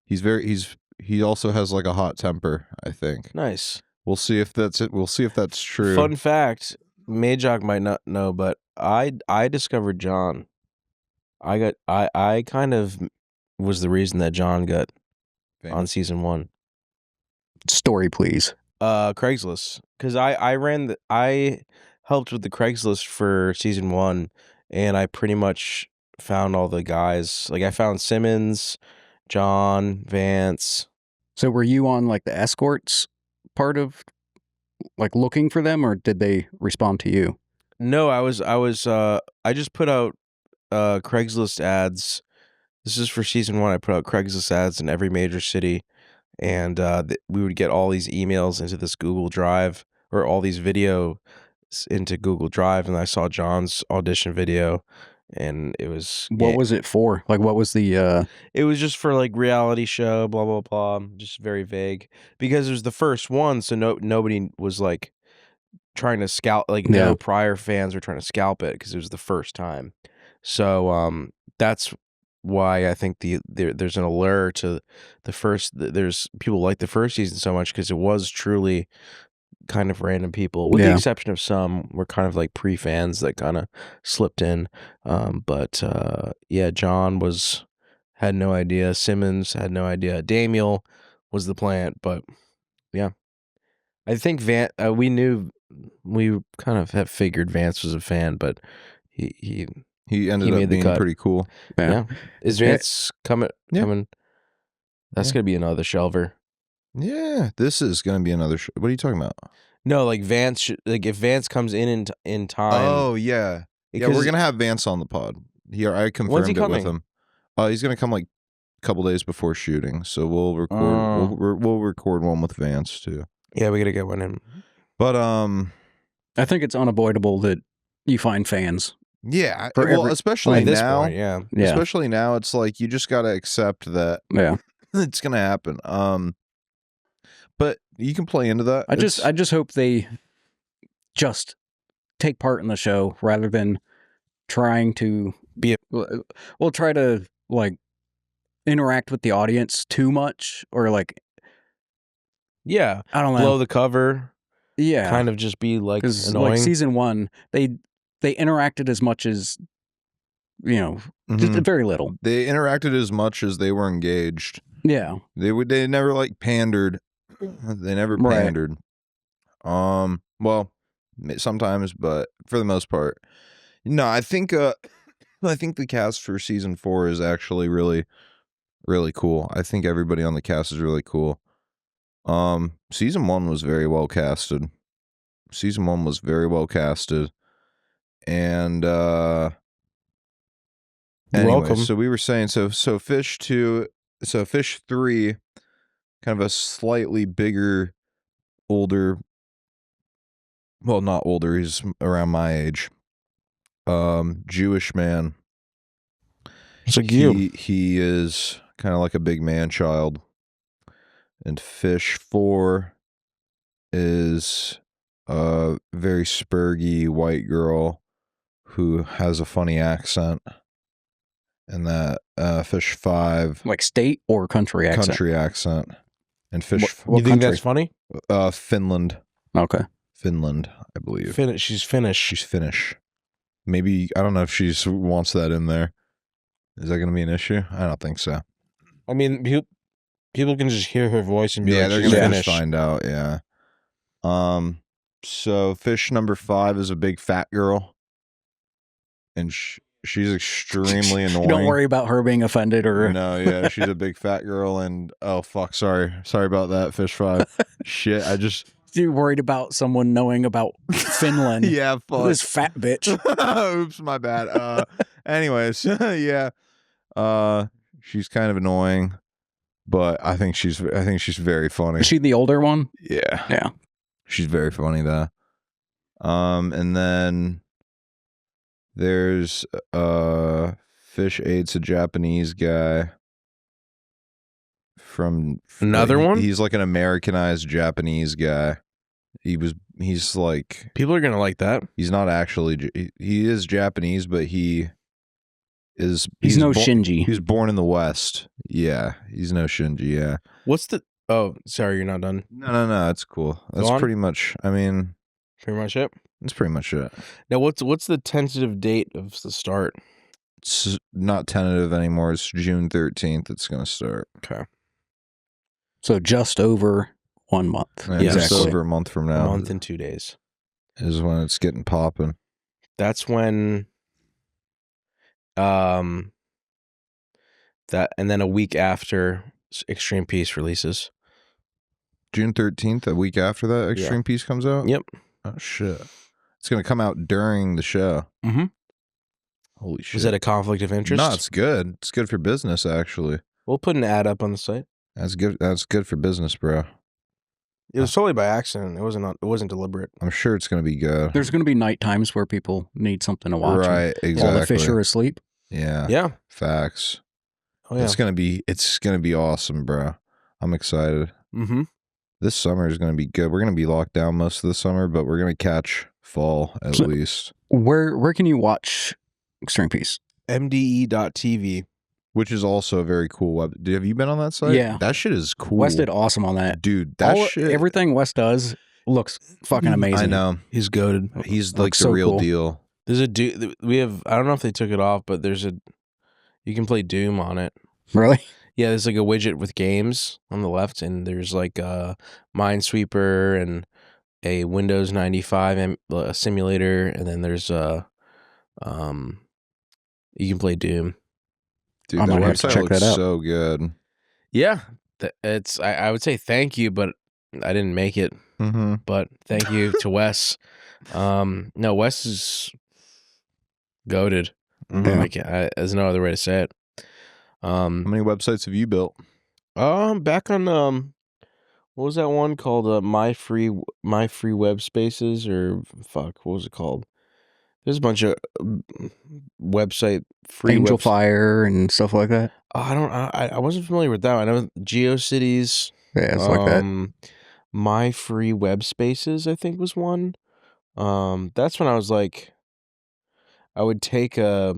He also has like a hot temper, I think. Nice. We'll see if that's it. We'll see if that's true. Fun fact, Maejok might not know, but I discovered John. I kind of was the reason that John got on season 1. Story, please. Craigslist, because I helped with the Craigslist for season 1, and I pretty much found all the guys. Like I found Simmons, John, Vance. So were you on like the escorts part of like looking for them, or did they respond to you? No, I just put out Craigslist ads. This is for season 1. I put out Craigslist ads in every major city, and we would get all these emails into this Google Drive, or all these videos into Google Drive, and I saw John's audition video, and it was What was it for? Like, what was the? It was just for like reality show, blah blah blah. Just very vague because it was the first one, so nobody was like trying to scalp. Like no prior fans were trying to scalp it because it was the first time. So that's why I think there's an allure to the first. There's people like the first season so much because it was truly kind of random people, with the exception of some were kind of like pre-fans that kind of slipped in. But John had no idea. Simmons had no idea. Damiel was the plant, but yeah, I think we kind of have figured Vance was a fan, but he ended up being pretty cool. Yeah. Is Vance coming? That's gonna be another shelver. Yeah, this is gonna be another. What are you talking about? No, like Vance. Like if Vance comes in time. Oh yeah, we're gonna have Vance on the pod. Here, I confirmed it with him. He's gonna come like a couple days before shooting, so we'll record. We'll record one with Vance too. Yeah, we gotta get one in. But I think it's unavoidable that you find fans. Yeah, especially now. Point, especially now, it's like you just gotta accept that. Yeah, it's gonna happen. But you can play into that. I just hope they just take part in the show rather than trying to try to like interact with the audience too much or like I don't know, blow the cover. Yeah, kind of just be like annoying. Like season 1, they interacted as much as just very little. They interacted as much as they were engaged. Yeah, they never like pandered. They never pandered. Right. Well, sometimes, but for the most part, no. I think the cast for season 4 is actually really, really cool. I think everybody on the cast is really cool. Season 1 was very well casted. And anyway, so we were saying so Fish 2, so Fish 3. Kind of a slightly bigger, older, well, not older, he's around my age. Jewish man. So he is kind of like a big man child. And Fish 4 is a very spurgy white girl who has a funny accent. And that Fish 5, like state or country accent. Country accent. And Fish. What you think that's funny? Finland. Okay. Finland, I believe. She's Finnish. She's Finnish. Maybe, I don't know if she wants that in there. Is that going to be an issue? I don't think so. I mean, people can just hear her voice and be like, they're going to just find out, yeah. So Fish number 5 is a big fat girl. And she's extremely annoying. Don't worry about her being offended or... No, yeah, she's a big fat girl and... Oh, fuck, sorry. Sorry about that, Fish 5. Shit, I just... You're worried about someone knowing about Finland. Yeah, fuck. This fat bitch. Oops, my bad. Anyways, yeah. She's kind of annoying, but I think she's very funny. Is she the older one? Yeah. Yeah. She's very funny, though. And then... There's Fish Eight's a Japanese guy from another one. He's like an Americanized Japanese guy. He's like, people are gonna like that. He's not actually. He is Japanese, but he's no Shinji. He was born in the West. Yeah, he's no Shinji. Yeah. What's the? Oh, sorry, you're not done. No, it's cool. That's pretty much. I mean, pretty much it. That's pretty much it. Now, what's the tentative date of the start? It's not tentative anymore. It's June 13th. It's going to start. Okay. So just over 1 month. Yeah, exactly. Just over a month from now. A month and 2 days. Is when it's getting popping. That's when... that, and then a week after Extreme Peace releases. June 13th, a week after that, Extreme Peace comes out? Yep. Oh, shit. It's going to come out during the show. Mm-hmm. Holy shit. Is that a conflict of interest? No, it's good. It's good for business, actually. We'll put an ad up on the site. That's good. That's good for business, bro. It was totally by accident. It wasn't deliberate. I'm sure it's gonna be good. There's going to be night times where people need something to watch. Right, While the fish exactly. are asleep. Yeah. Yeah. Facts. Oh yeah. It's gonna be awesome, bro. I'm excited. Mm-hmm. This summer is gonna be good. We're gonna be locked down most of the summer, but we're gonna catch fall at least. Where can you watch Extreme Peace? MDE.TV. Which is also a very cool web. Have you been on that site? Yeah. That shit is cool. Wes did awesome on that. Dude, that shit. Everything Wes does looks fucking amazing. I know. He's goated. He's like Looks the so real cool. deal. There's a Doom. We have. I don't know if they took it off, but you can play Doom on it. Really? Yeah, there's like a widget with games on the left, and there's like a Minesweeper and a Windows 95 simulator, and then there's you can play Doom. Dude, I that might have to website check looks that out. so good. Yeah, it's. I would say thank you, but I didn't make it. Mm-hmm. But thank you to Wes. No, Wes is goated. Mm-hmm. There's no other way to say it. How many websites have you built? Back on what was that one called? My free web spaces, or fuck, what was it called? There's a bunch of website free Angel Fire and stuff like that. I wasn't familiar with that one. I know GeoCities. Yeah, it's like that. My free web spaces, I think, was one. That's when I was like, I would take because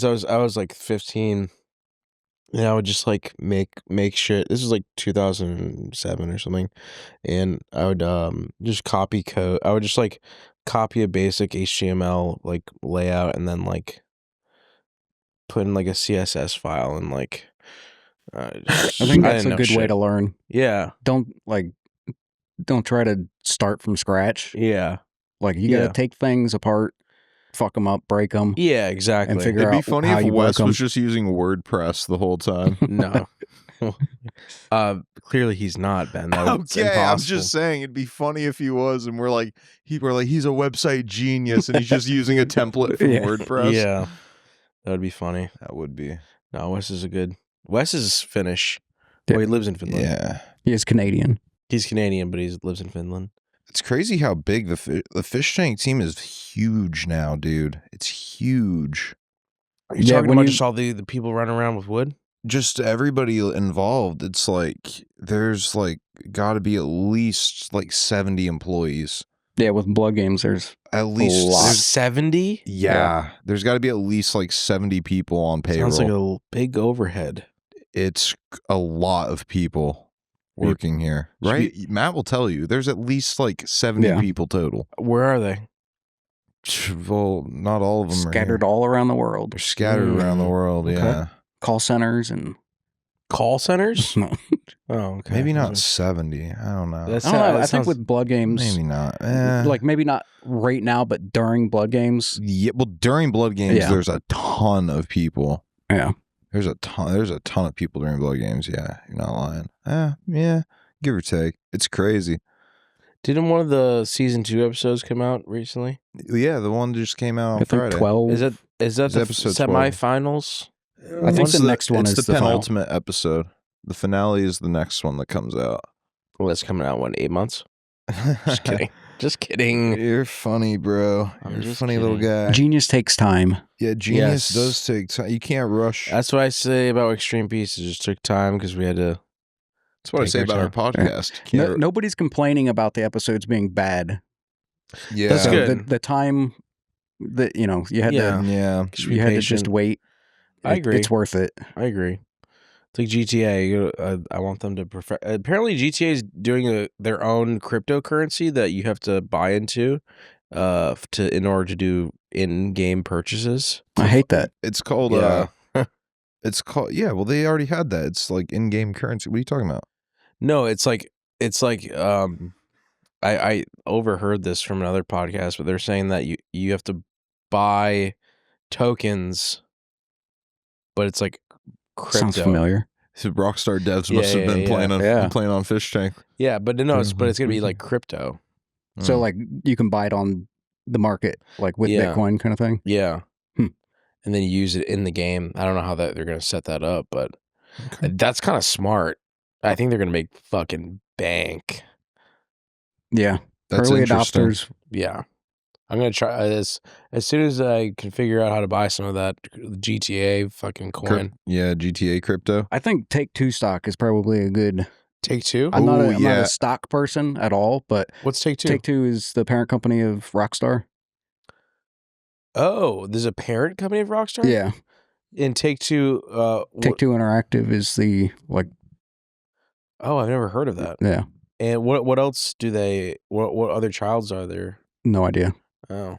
I was like 15. And I would just like make shit. This was like 2007 or something, and I would just copy code. I would just like copy a basic HTML like layout, and then like put in like a CSS file, and like I think that's a good way shit. to learn. Yeah, Don't try to start from scratch. yeah, Like you got to take things apart, fuck them up, break them. yeah, exactly. And figure It'd be out funny how if you Wes work was 'em. just using WordPress the whole time. No. Clearly he's not, Ben. That's Okay, I'm impossible. just saying it'd be funny if he was, and we're like he's a website genius, and he's just using a template from Yeah. WordPress. Yeah, that would be funny. That would be. No, Wes is Finnish. Yeah. Well, he lives in Finland. Yeah, He is Canadian. He's Canadian, but he lives in Finland. it's crazy how big the fish tank team is. Huge now, dude. It's huge. Are you Yeah, talking when about you- just all the people running around with wood? Just everybody involved. It's like there's like got to be at least like 70 employees. Yeah, with Blood Games, there's At least lot. there's- 70? yeah, there's got to be at least like 70 people on payroll. Sounds like a big overhead. It's a lot of people working here, right? Matt will tell you there's at least like 70 Yeah. people total. Where are they? Well, not all of them scattered are here. all around the world. They're scattered around the world. Okay. Yeah, Call centers and Call centers? no. Oh, okay. maybe not 70. I don't know. That's I don't know. that I sounds- think with Blood Games, Maybe not. like maybe not right now, but during Blood Games, Yeah, well, during Blood Games, Yeah. there's a ton of people. yeah. There's a ton of people during Blood Games. Yeah, you're not lying. Yeah, give or take. It's crazy. Didn't one of the season 2 episodes come out recently? Yeah, the one just came out on I think Friday. 12. Is that It's the episode 12. semifinals? I think It's the next one it's is the the final. penultimate episode. The finale is the next one that comes out. Well, that's coming out, 8 months? Just kidding. Just kidding. You're funny, bro. I'm You're a just funny little kidding. guy. Genius takes time. Yeah, genius Yes. does take time. You can't rush. That's what I say about Extreme Peace. It just took time because we had to. That's what I take say our about our time. podcast. You can't- Nobody's complaining about the episodes being bad. yeah, That's So good. The time that you had Yeah. Yeah, Just be to just patient. wait. I agree. It's worth it. I agree. It's like GTA. I want them to perfect. Apparently, GTA is doing their own cryptocurrency that you have to buy into, in order to do in-game purchases. I hate that. it's called. Yeah. It's called. Yeah, well, they already had that. It's like in-game currency. What are you talking about? No, it's like I overheard this from another podcast, but they're saying that you have to buy tokens, but it's like crypto. Sounds familiar. So Rockstar devs Yeah, must have been yeah, playing on Fish Tank. Yeah, but no, but it's gonna be like crypto. So Mm. like you can buy it on the market, like with Yeah. Bitcoin kind of thing. Yeah. Hmm. And then you use it in the game. I don't know how they're going to set that up, but Okay. that's kind of smart. I think they're going to make fucking bank. Yeah. That's Early interesting. adopters. Yeah. I'm going to try this as soon as I can figure out how to buy some of that GTA fucking coin. Yeah, GTA crypto. I think Take-Two stock is probably a good. Take-Two? I'm not Oh, a stock person at all, but What's Take-Two? Take-Two is the parent company of Rockstar. Oh, there's a parent company of Rockstar? Yeah. And Take-Two... Take-Two Interactive is the, like... Oh, I've never heard of that. Yeah. And what else do they... What other childs are there? No idea. Oh.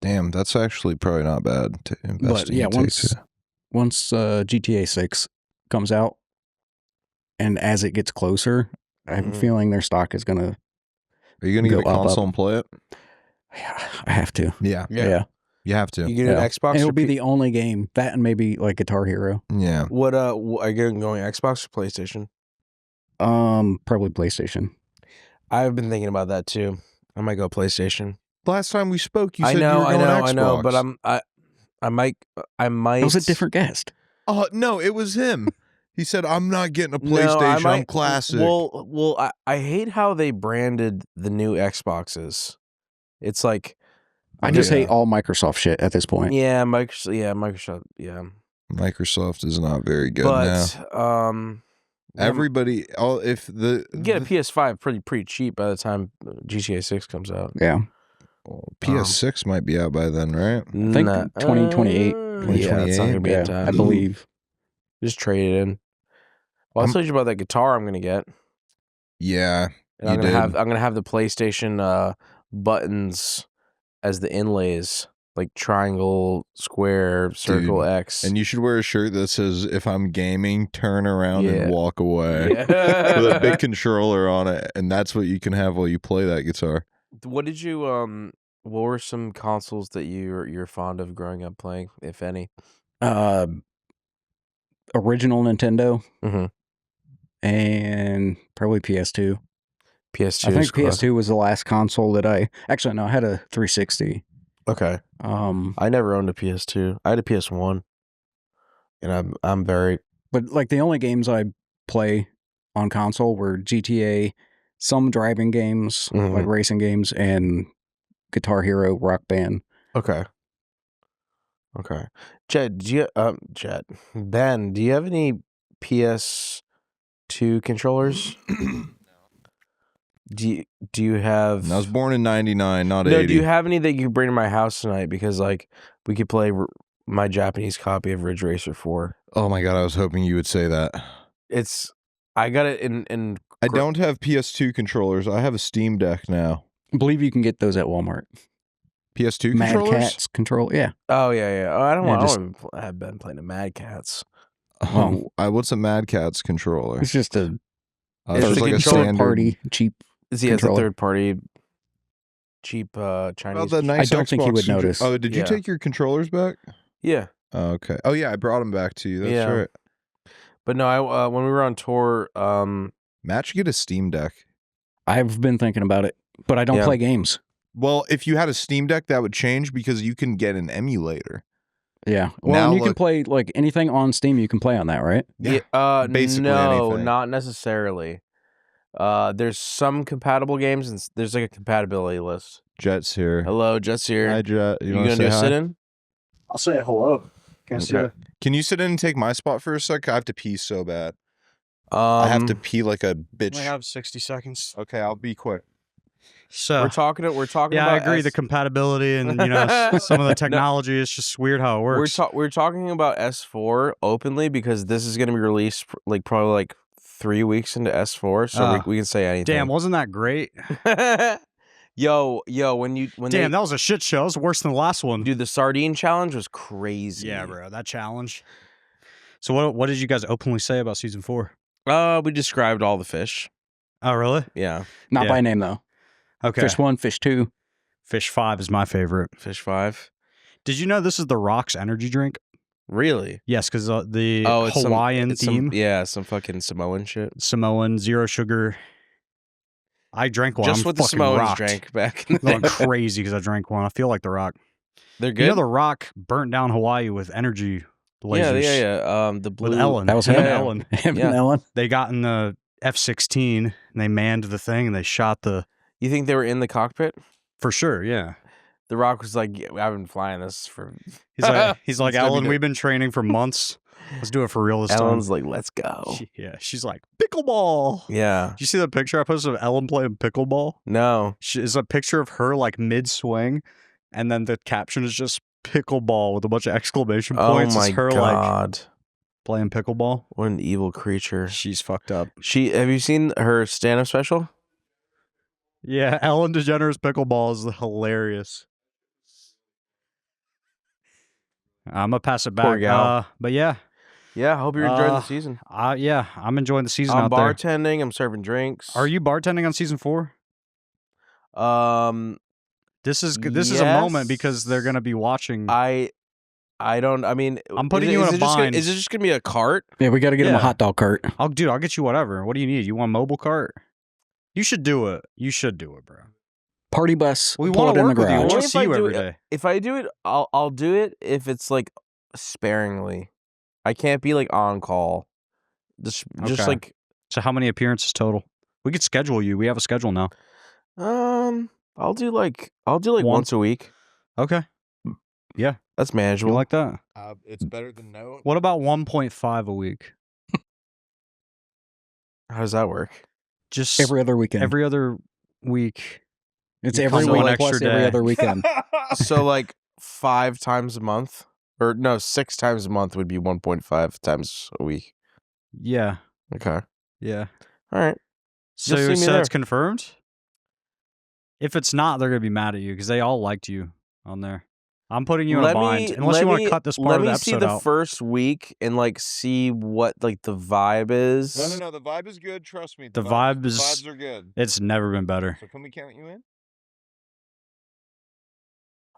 Damn, that's actually probably not bad to invest But yeah, in. once GTA 6 comes out, and as it gets closer, I have a feeling their stock is gonna. Are you gonna get a go up, console up. and play it? Yeah, I have to. Yeah, Yeah. you have to. You get an Xbox? And it'll or be the only game that, and maybe like Guitar Hero. Yeah. What are you going Xbox or PlayStation? Probably PlayStation. I've been thinking about that too. I might go PlayStation. Last time we spoke, you said I know, you were going Xbox. I know, but I might. It was a different guest. Oh no, it was him. He said, "I'm not getting a PlayStation. I'm classic." Well, I hate how they branded the new Xboxes. It's like I just hate all Microsoft shit at this point. yeah, Microsoft, yeah. Microsoft is not very good But now. Everybody, if you get a PS5 pretty cheap by the time GTA 6 comes out. Yeah. PS6 might be out by then, right? I think 2028. Yeah, it's not gonna be in time. I believe. Just trade it in. Well, I told you about that guitar I'm gonna get. Yeah, And I'm gonna have the PlayStation buttons as the inlays, like triangle, square, circle, Dude. X. And you should wear a shirt that says, "If I'm gaming, turn around and walk away." Yeah. With a big controller on it, and that's what you can have while you play that guitar. What did you what were some consoles that you're fond of growing up playing, if any? Original Nintendo. Mm-hmm. And probably PS2. PS2. I think PS2 was the last console that I actually no, I had a 360. Okay. I never owned a PS2. I had a PS1. And I'm very But like the only games I play on console were GTA, some driving games, like racing games, and Guitar Hero, Rock Band. Okay. Ben, do you have any PS2 controllers? Do you have? And I was born in '99, not No, 80. do you have any that you could bring to my house tonight? Because like we could play my Japanese copy of Ridge Racer 4. Oh my god, I was hoping you would say that. I got it in. I don't have PS2 controllers. I have a Steam Deck now. I believe you can get those at Walmart. PS2 Mad controllers? Catz control, yeah. Oh yeah. Oh, I don't Yeah, want to have been playing the Mad Catz. Oh, what's a Mad Catz controller? It's just a It's just a like a controller standard. party cheap. It's a controller. third party, cheap Chinese. Oh, the nice I don't think he Xbox would notice. Oh, did you Yeah. take your controllers back? Yeah. Oh, okay. Oh yeah, I brought them back to you. That's Yeah. right. But no, I when we were on tour, Matt should get a Steam Deck. I've been thinking about it, but I don't Yeah. play games. Well, if you had a Steam Deck, that would change because you can get an emulator. Yeah. Well, Now and you can look- play like anything on Steam you can play on that, right? basically no, anything. not necessarily. There's some compatible games, and there's like a compatibility list. Jet's here. Hello, Jets here. Hi, Jet. You wanna gonna say go hi? sit in? I'll say hello. Can't see Okay. it. Can you sit in and take my spot for a sec? I have to pee so bad. I have to pee like a bitch. I have 60 seconds. Okay, I'll be quick. So We're talking. yeah, about I agree. The compatibility and some of the technology is just weird how it works. We're talking about S4 openly because this is gonna be released like probably like 3 weeks into S4, so we can say anything. Damn, wasn't that great? Yo, when Damn, that was a shit show. It was worse than the last one. dude, the sardine challenge was crazy. Yeah, bro, that challenge. So what did you guys openly say about season 4? We described all the fish. Oh, really? Yeah, Not Yeah. by name though. Okay. Fish 1, Fish 2. Fish 5 is my favorite. fish 5. Did you know this is the Rock's energy drink? Really? Yes, because the It's Hawaiian it's theme, some fucking Samoan shit. Samoan, 0 sugar. I drank one. Just I'm what the fucking Samoans rocked. drank back in I'm the going day. crazy because I drank one. I feel like the Rock. They're good. You know, the Rock burnt down Hawaii with energy lasers. yeah. The blue With Ellen. That was Him him. and Yeah. Ellen. Him Yeah. and Ellen. They got in the F-16 and they manned the thing and they shot the. You think they were in the cockpit? For sure, yeah. The Rock was like, yeah, I've been flying this for. He's like, It's gonna be Ellen, good. we've been training for months. Let's do it for real this Ellen's time. like, let's go. Yeah, she's like, pickleball. Yeah. Did you see the picture I posted of Ellen playing pickleball? No. It's a picture of her like mid-swing, and then the caption is just pickleball with a bunch of exclamation points. Oh my It's her god. like playing pickleball. What an evil creature. She's fucked up. Have you seen her stand-up special? Yeah, Ellen DeGeneres pickleball is hilarious. I'm gonna pass it back. Poor gal. But yeah, Yeah, I hope you're enjoying the season. yeah, I'm enjoying the season I'm out there. bartending. I'm serving drinks. Are you bartending on season 4? This is a moment because they're gonna be watching. I don't. I mean, I'm putting you in a bind. Is it just gonna be a cart? Yeah, we got to get him a hot dog cart. I'll get you whatever. What do you need? You want a mobile cart? You should do it. You should do it, bro. Party bus. We pull want it to in the work with you. We garage. want to If see I you do every it- day. If I do it, I'll do it if it's like sparingly. I can't be like on call. Just Okay. like So how many appearances total? We could schedule you. We have a schedule now. I'll do like once a week. Okay. Yeah. That's You manageable. like that? It's better than no. What about 1.5 a week? How does that work? Just Every other weekend. every other week. it's you every come week one plus extra every day. other weekend. So like 5 times a month, or no, 6 times a month would be 1.5 times a week. Yeah. Okay. Yeah. All right. So, see me so there. it's confirmed? If it's not, they're going to be mad at you because they all liked you on there. I'm putting you in a bind. Unless you want to cut this part of the episode Let me see the out. first week and like see what like the vibe is. No. The vibe is good. Trust me. The vibe is- vibes are good. It's never been better. So can we count you in?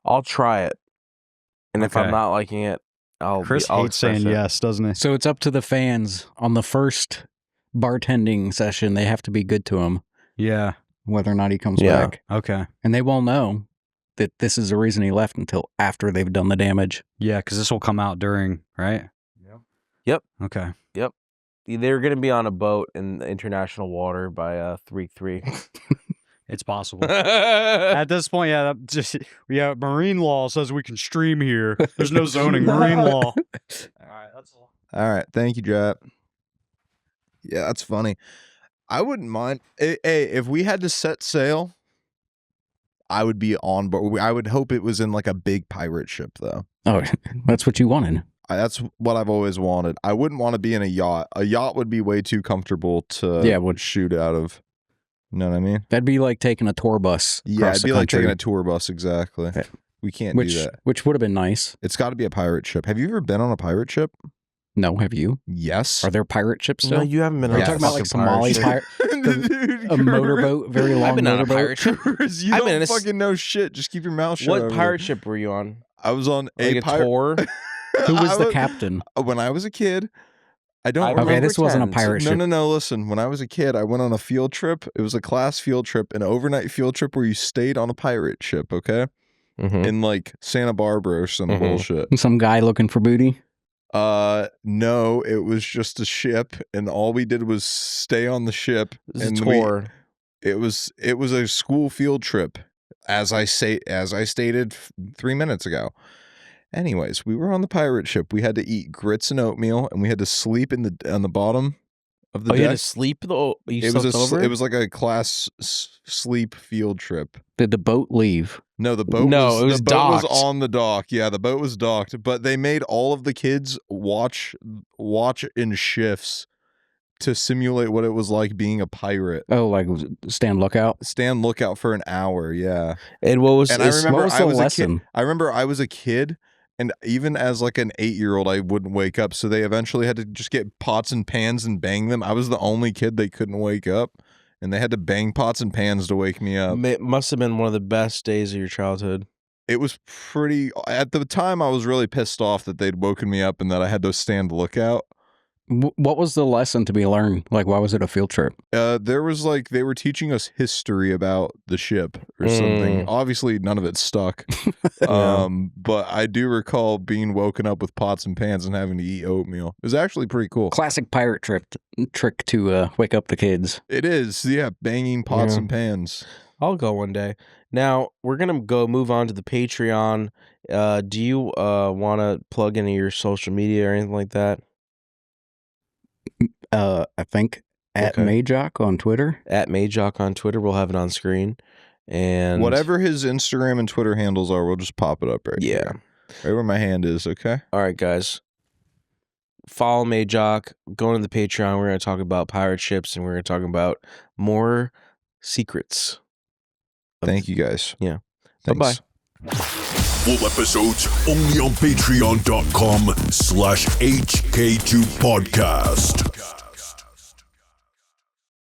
I'll try it, and if Okay. I'm not liking it, I'll Chris I'll hates saying express it. yes, doesn't he? So it's up to the fans on the first bartending session. They have to be good to him, Yeah. whether or not he comes Yeah. back. Okay. And they won't know that this is the reason he left until after they've done the damage. Yeah, because this will come out during, right? Yep. Okay. They're gonna be on a boat in the international water by 3-3. It's possible. At this point, marine law says we can stream here. There's no zoning. Marine law. All right, that's all. All right. Thank you, Jap. Yeah, that's funny. I wouldn't mind. Hey, if we had to set sail, I would be on board. I would hope it was in like a big pirate ship, though. Oh, that's what you wanted. That's what I've always wanted. I wouldn't want to be in a yacht. A yacht would be way too comfortable to shoot out of. You know what I mean? That'd be like taking a tour bus. Yeah, across it'd the be like country, taking a tour bus. Exactly. Yeah. We can't do that. which would have been nice. It's got to be a pirate ship. Have you ever been on a pirate ship? No, have you? Yes. Are there pirate ships still? No, you haven't been Are on you a talking about like fucking pirate Somali ship. pirate? A motorboat, very long I've been on a motorboat. pirate ship. You I've don't been in a fucking know shit. Just keep your mouth shut. What over pirate there. ship were you on? I was on Like a tour? Who was I the captain? When I was a kid, I don't I remember. Okay, this wasn't a pretend. pirate ship. No. Listen, when I was a kid, I went on a field trip. It was a class field trip, an overnight field trip where you stayed on a pirate ship, okay? Mhm. In like Santa Barbara or some Mhm. bullshit. Some guy looking for booty. No, it was just a ship, and all we did was stay on the ship. It was a and tour. It was a school field trip, as I stated 3 minutes ago. Anyways, we were on the pirate ship. We had to eat grits and oatmeal, and we had to sleep on the bottom of the Oh, you had deck. to sleep? You It was slept over? it was like a class sleep field trip. Did the boat leave? No, the boat No, was, it was the boat was docked. on the dock. Yeah, the boat was docked, but they made all of the kids watch in shifts to simulate what it was like being a pirate. Oh, like stand lookout. Stand lookout for an hour, yeah. And what was And I remember What was the I was lesson? a kid. I remember I was a kid, and even as like an 8-year-old, I wouldn't wake up. So they eventually had to just get pots and pans and bang them. I was the only kid they couldn't wake up, and they had to bang pots and pans to wake me up. It must have been one of the best days of your childhood. It was pretty. At the time, I was really pissed off that they'd woken me up and that I had to stand lookout. What was the lesson to be learned? Like, why was it a field trip? There was like they were teaching us history about the ship or something. Obviously, none of it stuck. But I do recall being woken up with pots and pans and having to eat oatmeal. It was actually pretty cool. Classic pirate trick to wake up the kids. It is, yeah, banging pots and pans. I'll go one day. Now we're gonna move on to the Patreon. Do you want to plug any of your social media or anything like that? I think at Maejok on Twitter. At Maejok on Twitter. We'll have it on screen. And whatever his Instagram and Twitter handles are, we'll just pop it up right here. Right where my hand is, okay? All right, guys. Follow Maejok. Go into the Patreon. We're going to talk about pirate ships, and we're going to talk about more secrets. Thank you, guys. Yeah. Thanks. Bye-bye. Full episodes only on patreon.com/HK2podcast.